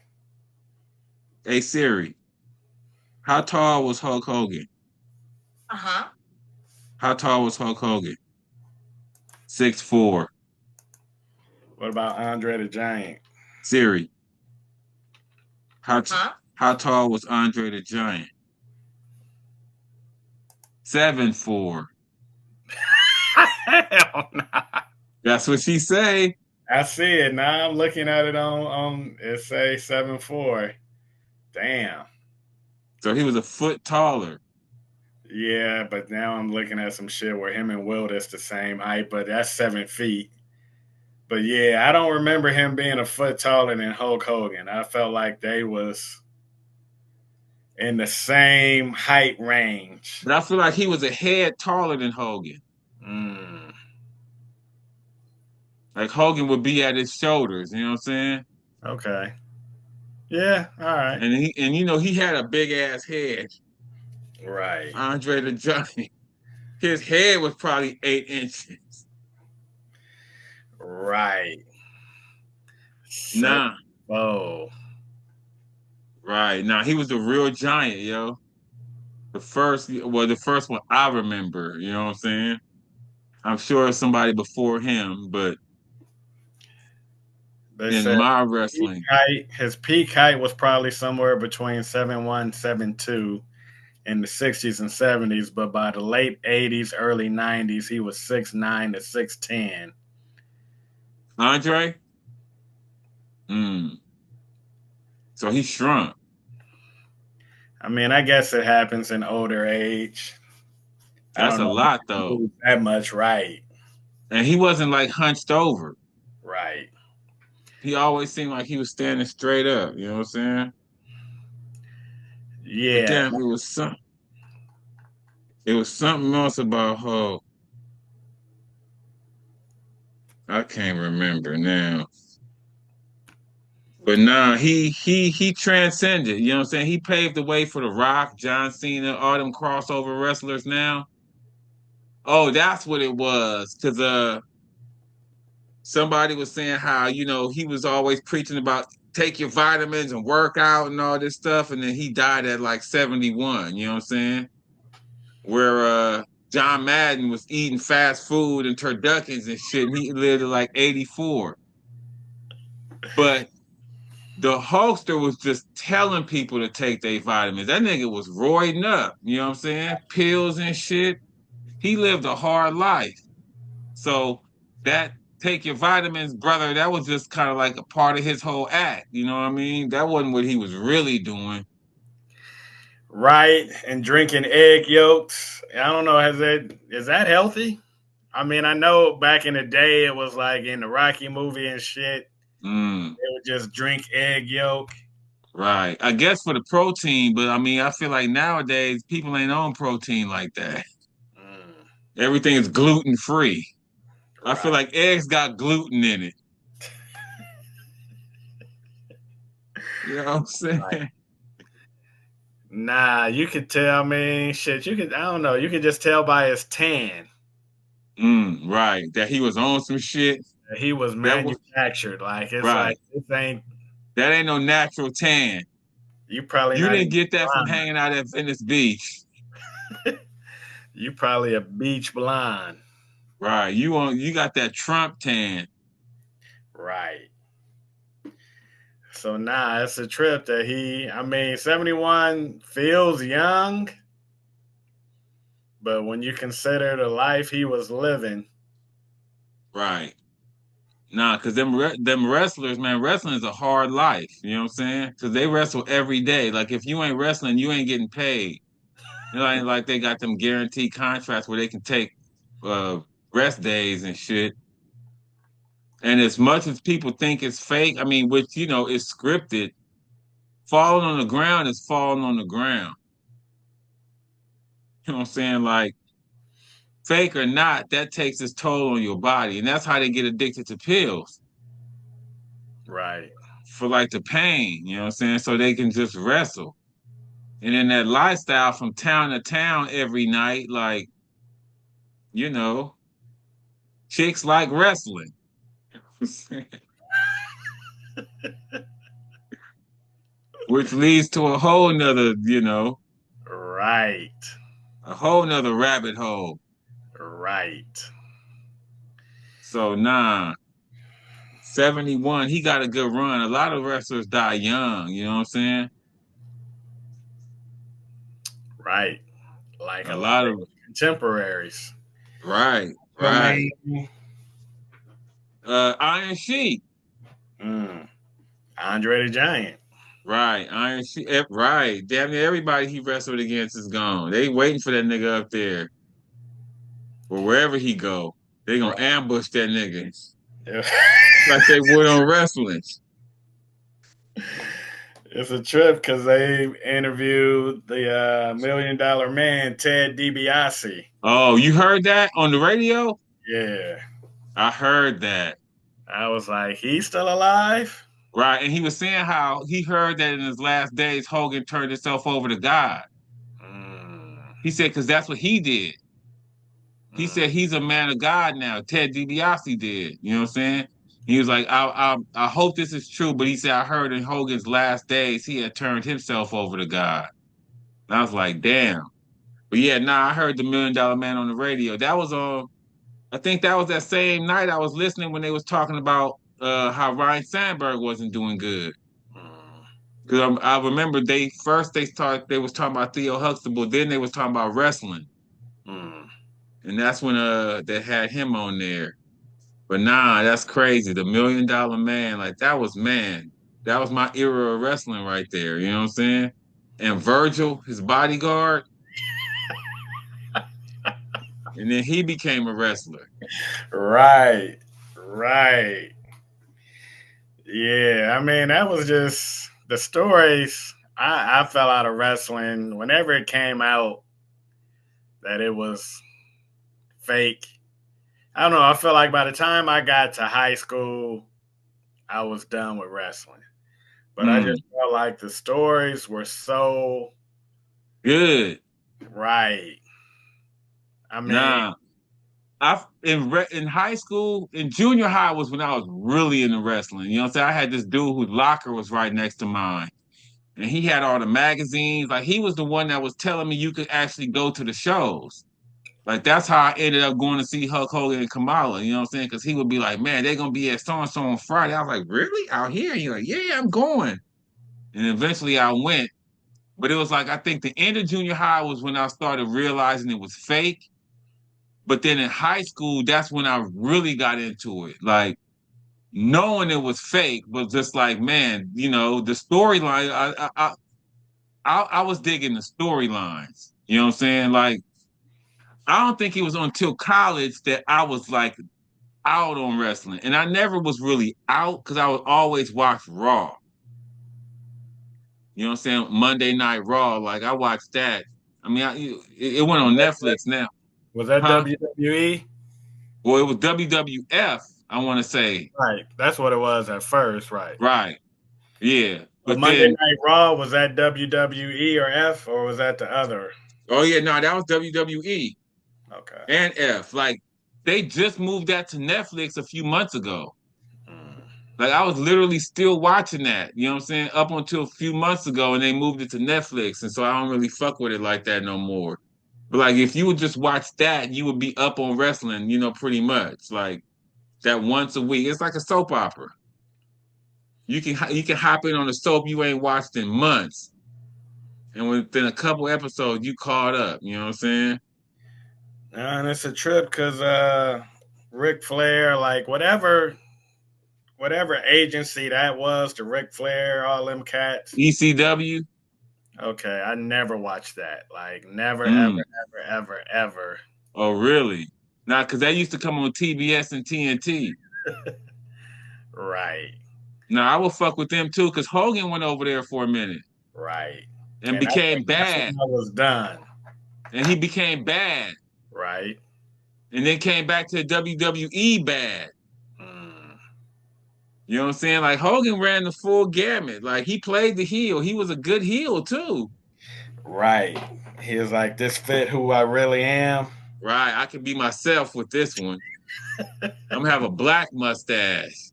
Speaker 1: Hey Siri, how tall was Hulk Hogan?
Speaker 3: Uh-huh.
Speaker 1: How tall was Hulk Hogan? 6'4".
Speaker 2: What about Andre the Giant?
Speaker 1: Siri,
Speaker 3: Huh?
Speaker 1: how tall was Andre the Giant? 7'4".
Speaker 2: Hell nah.
Speaker 1: That's what she say.
Speaker 2: I see it now. I'm looking at it on it say 7'4". Damn.
Speaker 1: So he was a foot taller.
Speaker 2: Yeah, but now I'm looking at some shit where him and Will is the same height, but that's 7 feet. But yeah, I don't remember him being a foot taller than Hulk Hogan. I felt like they was in the same height range.
Speaker 1: But I feel like he was a head taller than Hogan.
Speaker 2: Mm.
Speaker 1: Like Hogan would be at his shoulders, you know what I'm saying?
Speaker 2: Okay. Yeah, all right.
Speaker 1: And you know, he had a big ass head.
Speaker 2: Right.
Speaker 1: Andre the Giant. His head was probably 8 inches.
Speaker 2: Right.
Speaker 1: Nah.
Speaker 2: Oh.
Speaker 1: Right. Nah, he was the real giant, yo. The first one I remember, you know what I'm saying? I'm sure it's somebody before him, but
Speaker 2: They
Speaker 1: in
Speaker 2: said
Speaker 1: my wrestling.
Speaker 2: his peak height was probably somewhere between 7'1", 7'2" in the 60s and 70s, but by the late 80s, early 90s, he was 6'9" to 6'10".
Speaker 1: Andre? Mm. So he shrunk.
Speaker 2: I mean, I guess it happens in older age.
Speaker 1: That's a lot though.
Speaker 2: That much, right?
Speaker 1: And he wasn't like hunched over.
Speaker 2: Right.
Speaker 1: He always seemed like he was standing straight up, you know what I'm saying?
Speaker 2: Yeah.
Speaker 1: But damn, it was something else about Hulk. I can't remember now. But nah, he transcended. You know what I'm saying? He paved the way for The Rock, John Cena, all them crossover wrestlers now. Oh, that's what it was. Cause somebody was saying how, he was always preaching about take your vitamins and work out and all this stuff, and then he died at like 71, you know what I'm saying? Where John Madden was eating fast food and turduckens and shit, and he lived at like 84. But the Hulkster was just telling people to take their vitamins. That nigga was roiding up, you know what I'm saying? Pills and shit. He lived a hard life. So that take your vitamins, brother, that was just kind of like a part of his whole act. You know what I mean? That wasn't what he was really doing.
Speaker 2: Right, and drinking egg yolks. I don't know, is that healthy? I mean, I know back in the day it was like in the Rocky movie and shit,
Speaker 1: Mm,
Speaker 2: they would just drink egg yolk.
Speaker 1: right. I guess for the protein, but I mean, I feel like nowadays people ain't on protein like that.
Speaker 2: Mm,
Speaker 1: Everything is gluten free. I feel
Speaker 2: right.
Speaker 1: like eggs got gluten in it. You know what I'm
Speaker 2: Right.
Speaker 1: saying?
Speaker 2: Nah, you could tell. I mean, shit, you could. I don't know. You could just tell by his tan
Speaker 1: Right. That he was on some shit.
Speaker 2: that he was
Speaker 1: That was
Speaker 2: manufactured. Like it's
Speaker 1: right.
Speaker 2: like this ain't.
Speaker 1: That ain't no natural tan.
Speaker 2: You probably
Speaker 1: You
Speaker 2: not
Speaker 1: didn't
Speaker 2: even
Speaker 1: get that from
Speaker 2: blind.
Speaker 1: hanging out at Venice Beach.
Speaker 2: You probably a beach blonde.
Speaker 1: Right. You got that Trump tan.
Speaker 2: Right. So nah, it's a trip that I mean, 71 feels young, but when you consider the life he was living,
Speaker 1: Right. Nah, cause them wrestlers, man, wrestling is a hard life. You know what I'm saying? Cause they wrestle every day. Like if you ain't wrestling, you ain't getting paid. It ain't like they got them guaranteed contracts where they can take uh rest days and shit. And as much as people think it's fake, I mean, which is scripted, falling on the ground is falling on the ground. You know what I'm saying? Like fake or not, that takes its toll on your body. And that's how they get addicted to pills
Speaker 2: right,
Speaker 1: for like the pain, you know what I'm saying? So they can just wrestle. And then that lifestyle from town to town every night, like, you know, chicks like wrestling. Which leads to a whole nother,
Speaker 2: right,
Speaker 1: a whole nother rabbit hole.
Speaker 2: right.
Speaker 1: So nah, 71, he got a good run. A lot of wrestlers die young, you know what I'm saying?
Speaker 2: Right. Like
Speaker 1: A
Speaker 2: a lot
Speaker 1: lot
Speaker 2: of
Speaker 1: of
Speaker 2: contemporaries.
Speaker 1: right,
Speaker 2: I
Speaker 1: right.
Speaker 2: mean,
Speaker 1: Iron Sheik.
Speaker 2: mm, Andre the Giant.
Speaker 1: Right, Iron Sheik. Right. Damn near everybody he wrestled against is gone. They waiting for that nigga up there. Or wherever he go. They gonna
Speaker 2: Right.
Speaker 1: ambush that nigga. Like they would on wrestling.
Speaker 2: It's a trip because they interviewed the $1 Million Man, Ted DiBiase.
Speaker 1: Oh, you heard that on the radio?
Speaker 2: Yeah.
Speaker 1: I heard that.
Speaker 2: I was like, he's still alive?
Speaker 1: Right. And he was saying how he heard that in his last days, Hogan turned himself over to God.
Speaker 2: Mm,
Speaker 1: He said, because that's what he did. He
Speaker 2: mm,
Speaker 1: said he's a man of God now. Ted DiBiase did. You know what I'm saying? He was like, I hope this is true, but he said I heard in Hogan's last days he had turned himself over to God. And I was like, damn. But yeah, nah, I heard the $1 Million Man on the radio. That was I think that was that same night I was listening when they was talking about how Ryan Sandberg wasn't doing good.
Speaker 2: mm,
Speaker 1: Because I remember they was talking about Theo Huxtable, then they was talking about wrestling.
Speaker 2: mm.
Speaker 1: And that's when they had him on there. But nah, that's crazy. The $1 Million Man, like that was man. That was my era of wrestling right there. You know what I'm saying? And Virgil, his bodyguard, and then he became a wrestler.
Speaker 2: Right. Right. Yeah. I mean, that was just the stories. I fell out of wrestling whenever it came out that it was fake. I don't know. I feel like by the time I got to high school, I was done with wrestling. But I
Speaker 1: Mm,
Speaker 2: just felt like the stories were so
Speaker 1: good.
Speaker 2: right. I mean,
Speaker 1: Nah, in high school, in junior high was when I was really into wrestling. You know what I'm saying? I had this dude whose locker was right next to mine. And he had all the magazines. Like he was the one that was telling me you could actually go to the shows. Like that's how I ended up going to see Hulk Hogan and Kamala. You know what I'm saying? Because he would be like, "Man, they're gonna be at so and so on Friday." I was like, "Really? Out here?" And he's like, "Yeah, I'm going." And eventually I went. But it was like I think the end of junior high was when I started realizing it was fake. But then in high school, that's when I really got into it. Like knowing it was fake was just like, man, you know, the storyline. I was digging the storylines. You know what I'm saying? Like I don't think it was until college that I was like out on wrestling, and I never was really out because I would always watch Raw. You know what I'm saying? Monday Night Raw, like I watched that. I mean, it went on Netflix now,
Speaker 2: Was that
Speaker 1: huh?
Speaker 2: WWE?
Speaker 1: Well, it was WWF. I want to say,
Speaker 2: Right. That's what it was at first, right.
Speaker 1: right? Yeah,
Speaker 2: But
Speaker 1: but
Speaker 2: Monday
Speaker 1: then,
Speaker 2: Night Raw, was that WWE or F, or was that the other?
Speaker 1: oh yeah, no, that was WWE
Speaker 2: Okay.
Speaker 1: and F. Like they just moved that to Netflix a few months ago.
Speaker 2: Mm.
Speaker 1: Like I was literally still watching that, you know what I'm saying, up until a few months ago, and they moved it to Netflix, and so I don't really fuck with it like that no more. But like if you would just watch that, you would be up on wrestling, you know, pretty much like that once a week. It's like a soap opera. You can hop in on a soap you ain't watched in months, and within a couple episodes, you caught up. You know what I'm saying?
Speaker 2: And it's a trip because Ric Flair, like whatever agency that was, to Ric Flair, all them cats.
Speaker 1: ECW.
Speaker 2: Okay, I never watched that. Like never, ever,
Speaker 1: Mm.
Speaker 2: ever, ever, ever.
Speaker 1: Oh, really? Nah, because that used to come on TBS and TNT.
Speaker 2: Right,
Speaker 1: Now I will fuck with them too, because Hogan went over there for a minute
Speaker 2: right.
Speaker 1: and
Speaker 2: And I
Speaker 1: became
Speaker 2: think that's when
Speaker 1: bad.
Speaker 2: I was done.
Speaker 1: And he became bad.
Speaker 2: Right.
Speaker 1: And then came back to WWE bad.
Speaker 2: Mm,
Speaker 1: You know what I'm saying? Like Hogan ran the full gamut. Like he played the heel. He was a good heel too.
Speaker 2: right. He was like, "This fit who I really am."
Speaker 1: Right. I can be myself with this one. I'm gonna have a black mustache.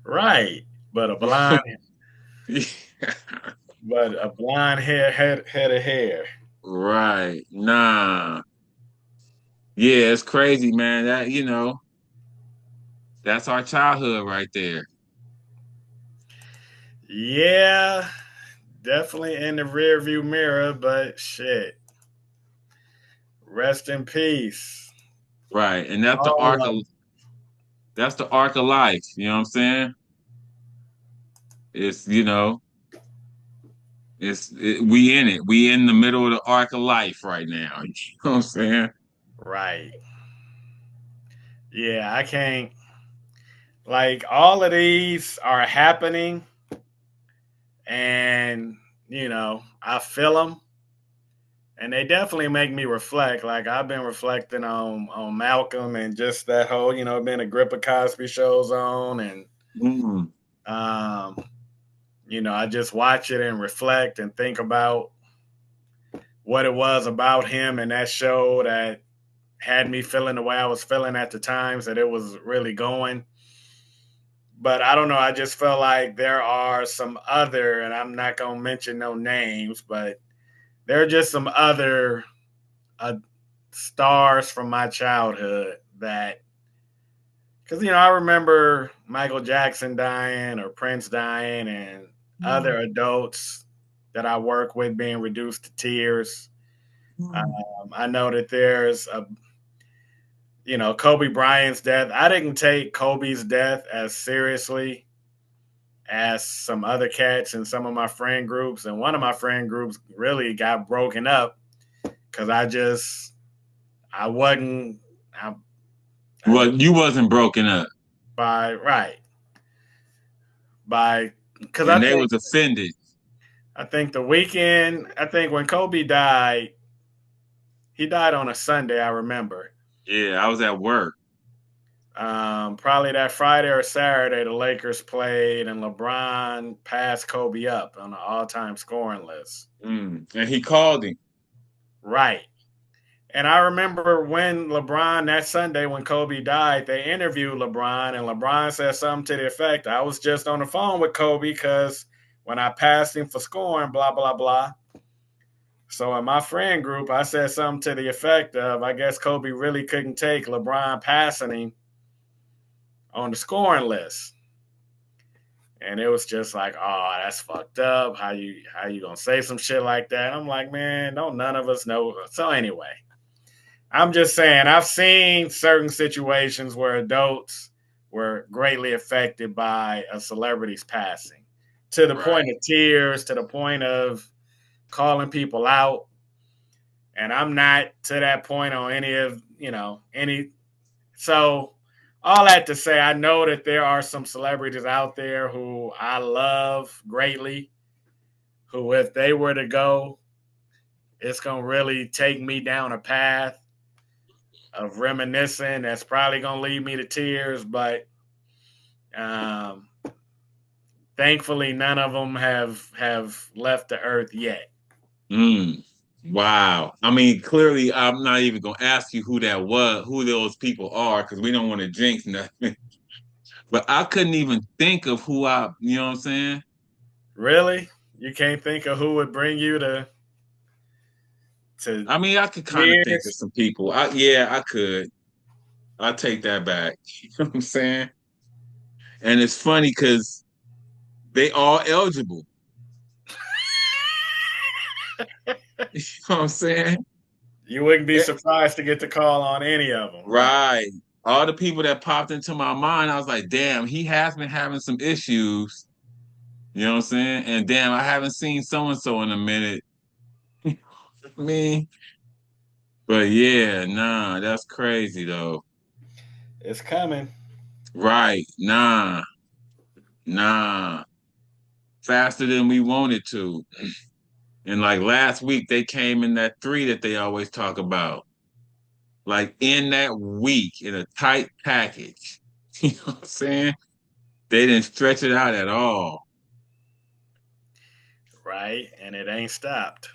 Speaker 2: Right. But a blonde, but a blonde head of hair.
Speaker 1: Right. Nah. Yeah, it's crazy, man. That that's our childhood right there.
Speaker 2: Yeah, definitely in the rearview mirror, but shit. Rest in peace.
Speaker 1: Right. And
Speaker 2: All of
Speaker 1: that's the arc of life. You know what I'm saying? It's we in it. We in the middle of the arc of life right now. You know what I'm saying?
Speaker 2: right. Yeah, I can't. Like, all of these are happening, and, I feel them. And they definitely make me reflect. Like, I've been reflecting on Malcolm and just that whole, been a grip of Cosby shows on. And,
Speaker 1: Mm.
Speaker 2: um, I just watch it and reflect and think about what it was about him and that show that had me feeling the way I was feeling at the times that it was really going. But I don't know. I just felt like there are some other, and I'm not going to mention no names, but there are just some other uh, stars from my childhood that, because, I remember Michael Jackson dying or Prince dying and other adults that I work with being reduced to tears. I know that there's Kobe Bryant's death. I didn't take Kobe's death as seriously as some other cats in some of my friend groups. And one of my friend groups really got broken up because I wasn't, I
Speaker 1: Well,
Speaker 2: just,
Speaker 1: you wasn't broken up,
Speaker 2: right, because
Speaker 1: and they was offended.
Speaker 2: I think the weekend, I think when Kobe died, he died on a Sunday, I remember.
Speaker 1: Yeah, I was at work.
Speaker 2: Probably that Friday or Saturday, the Lakers played, and LeBron passed Kobe up on the all-time scoring list.
Speaker 1: And he called him.
Speaker 2: Right. And I remember when LeBron, that Sunday when Kobe died, they interviewed LeBron, and LeBron said something to the effect, I was just on the phone with Kobe because when I passed him for scoring, blah, blah, blah. So in my friend group, I said something to the effect of, I guess Kobe really couldn't take LeBron passing him on the scoring list. And it was just like, oh, that's fucked up. How you gonna say some shit like that? I'm like, man, don't none of us know. So anyway, I'm just saying, I've seen certain situations where adults were greatly affected by a celebrity's passing, to the
Speaker 1: Right.
Speaker 2: point of tears, to the point of calling people out. And I'm not to that point on any of, any. So, all that to say, I know that there are some celebrities out there who I love greatly, who, if they were to go, it's going to really take me down a path of reminiscing that's probably going to lead me to tears. But um, thankfully, none of them have left the earth yet.
Speaker 1: Mm. Wow. I mean, clearly, I'm not even gonna ask you who that was, who those people are, because we don't want to jinx nothing. But I couldn't even think of who you know what I'm saying?
Speaker 2: Really? You can't think of who would bring you to
Speaker 1: I mean, I could kind of think of
Speaker 2: tears?
Speaker 1: some people. Yeah, I could. I take that back. You know what I'm saying? And it's funny because they all eligible. You know what I'm saying?
Speaker 2: You wouldn't be
Speaker 1: Eh,
Speaker 2: surprised to get the call on any of them, right?
Speaker 1: right. All the people that popped into my mind, I was like, damn, he has been having some issues. You know what I'm saying? And damn, I haven't seen so and so in a minute. I mean, but yeah, nah, that's crazy though.
Speaker 2: It's coming.
Speaker 1: Right. Nah. Faster than we wanted to. And like last week, they came in that three that they always talk about. Like in that week, in a tight package. You know what I'm saying? They didn't stretch it out at all.
Speaker 2: Right? And it ain't stopped.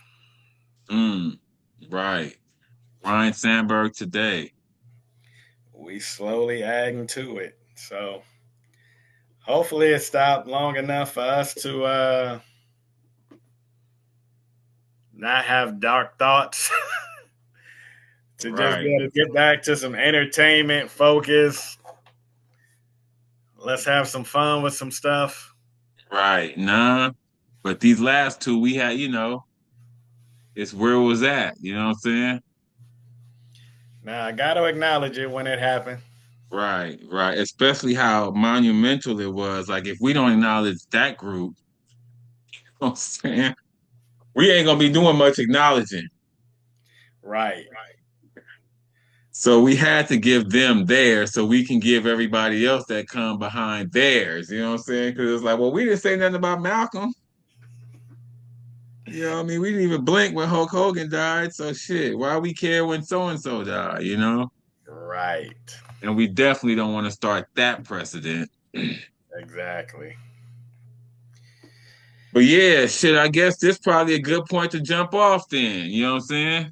Speaker 1: Mm, right. Ryan Sandberg today.
Speaker 2: We slowly adding to it. So hopefully it stopped long enough for us to not have dark thoughts. To just be
Speaker 1: Right.
Speaker 2: able to get back to some entertainment, focus. Let's have some fun with some stuff.
Speaker 1: Right. Nah. But these last two we had, it's where it was at. You know what I'm saying?
Speaker 2: Now I got to acknowledge it when it happened.
Speaker 1: Right, right. Especially how monumental it was. Like if we don't acknowledge that group, you know what I'm saying? We ain't gonna be doing much acknowledging.
Speaker 2: Right.
Speaker 1: So we had to give them theirs so we can give everybody else that come behind theirs. You know what I'm saying? Because it's like, well, we didn't say nothing about Malcolm. You know what I mean? We didn't even blink when Hulk Hogan died. So shit, why we care when so and so died, you know?
Speaker 2: Right.
Speaker 1: And we definitely don't want to start that precedent.
Speaker 2: Exactly.
Speaker 1: But yeah, shit, I guess this probably a good point to jump off then. You know what I'm saying?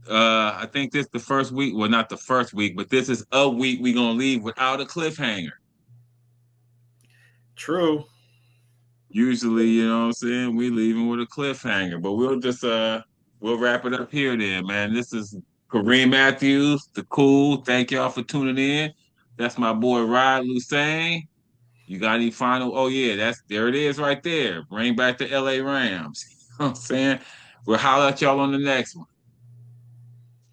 Speaker 1: I think this the first week. Well, not the first week, but this is a week we gonna leave without a cliffhanger.
Speaker 2: True.
Speaker 1: Usually, you know what I'm saying, we leaving with a cliffhanger. But we'll wrap it up here then, man. This is Kareem Matthews, the Kool. Thank y'all for tuning in. That's my boy Rod Lusain. You got any final? Oh yeah, there it is right there. Bring back the LA Rams. You know what I'm saying? We'll holler at y'all on the next one.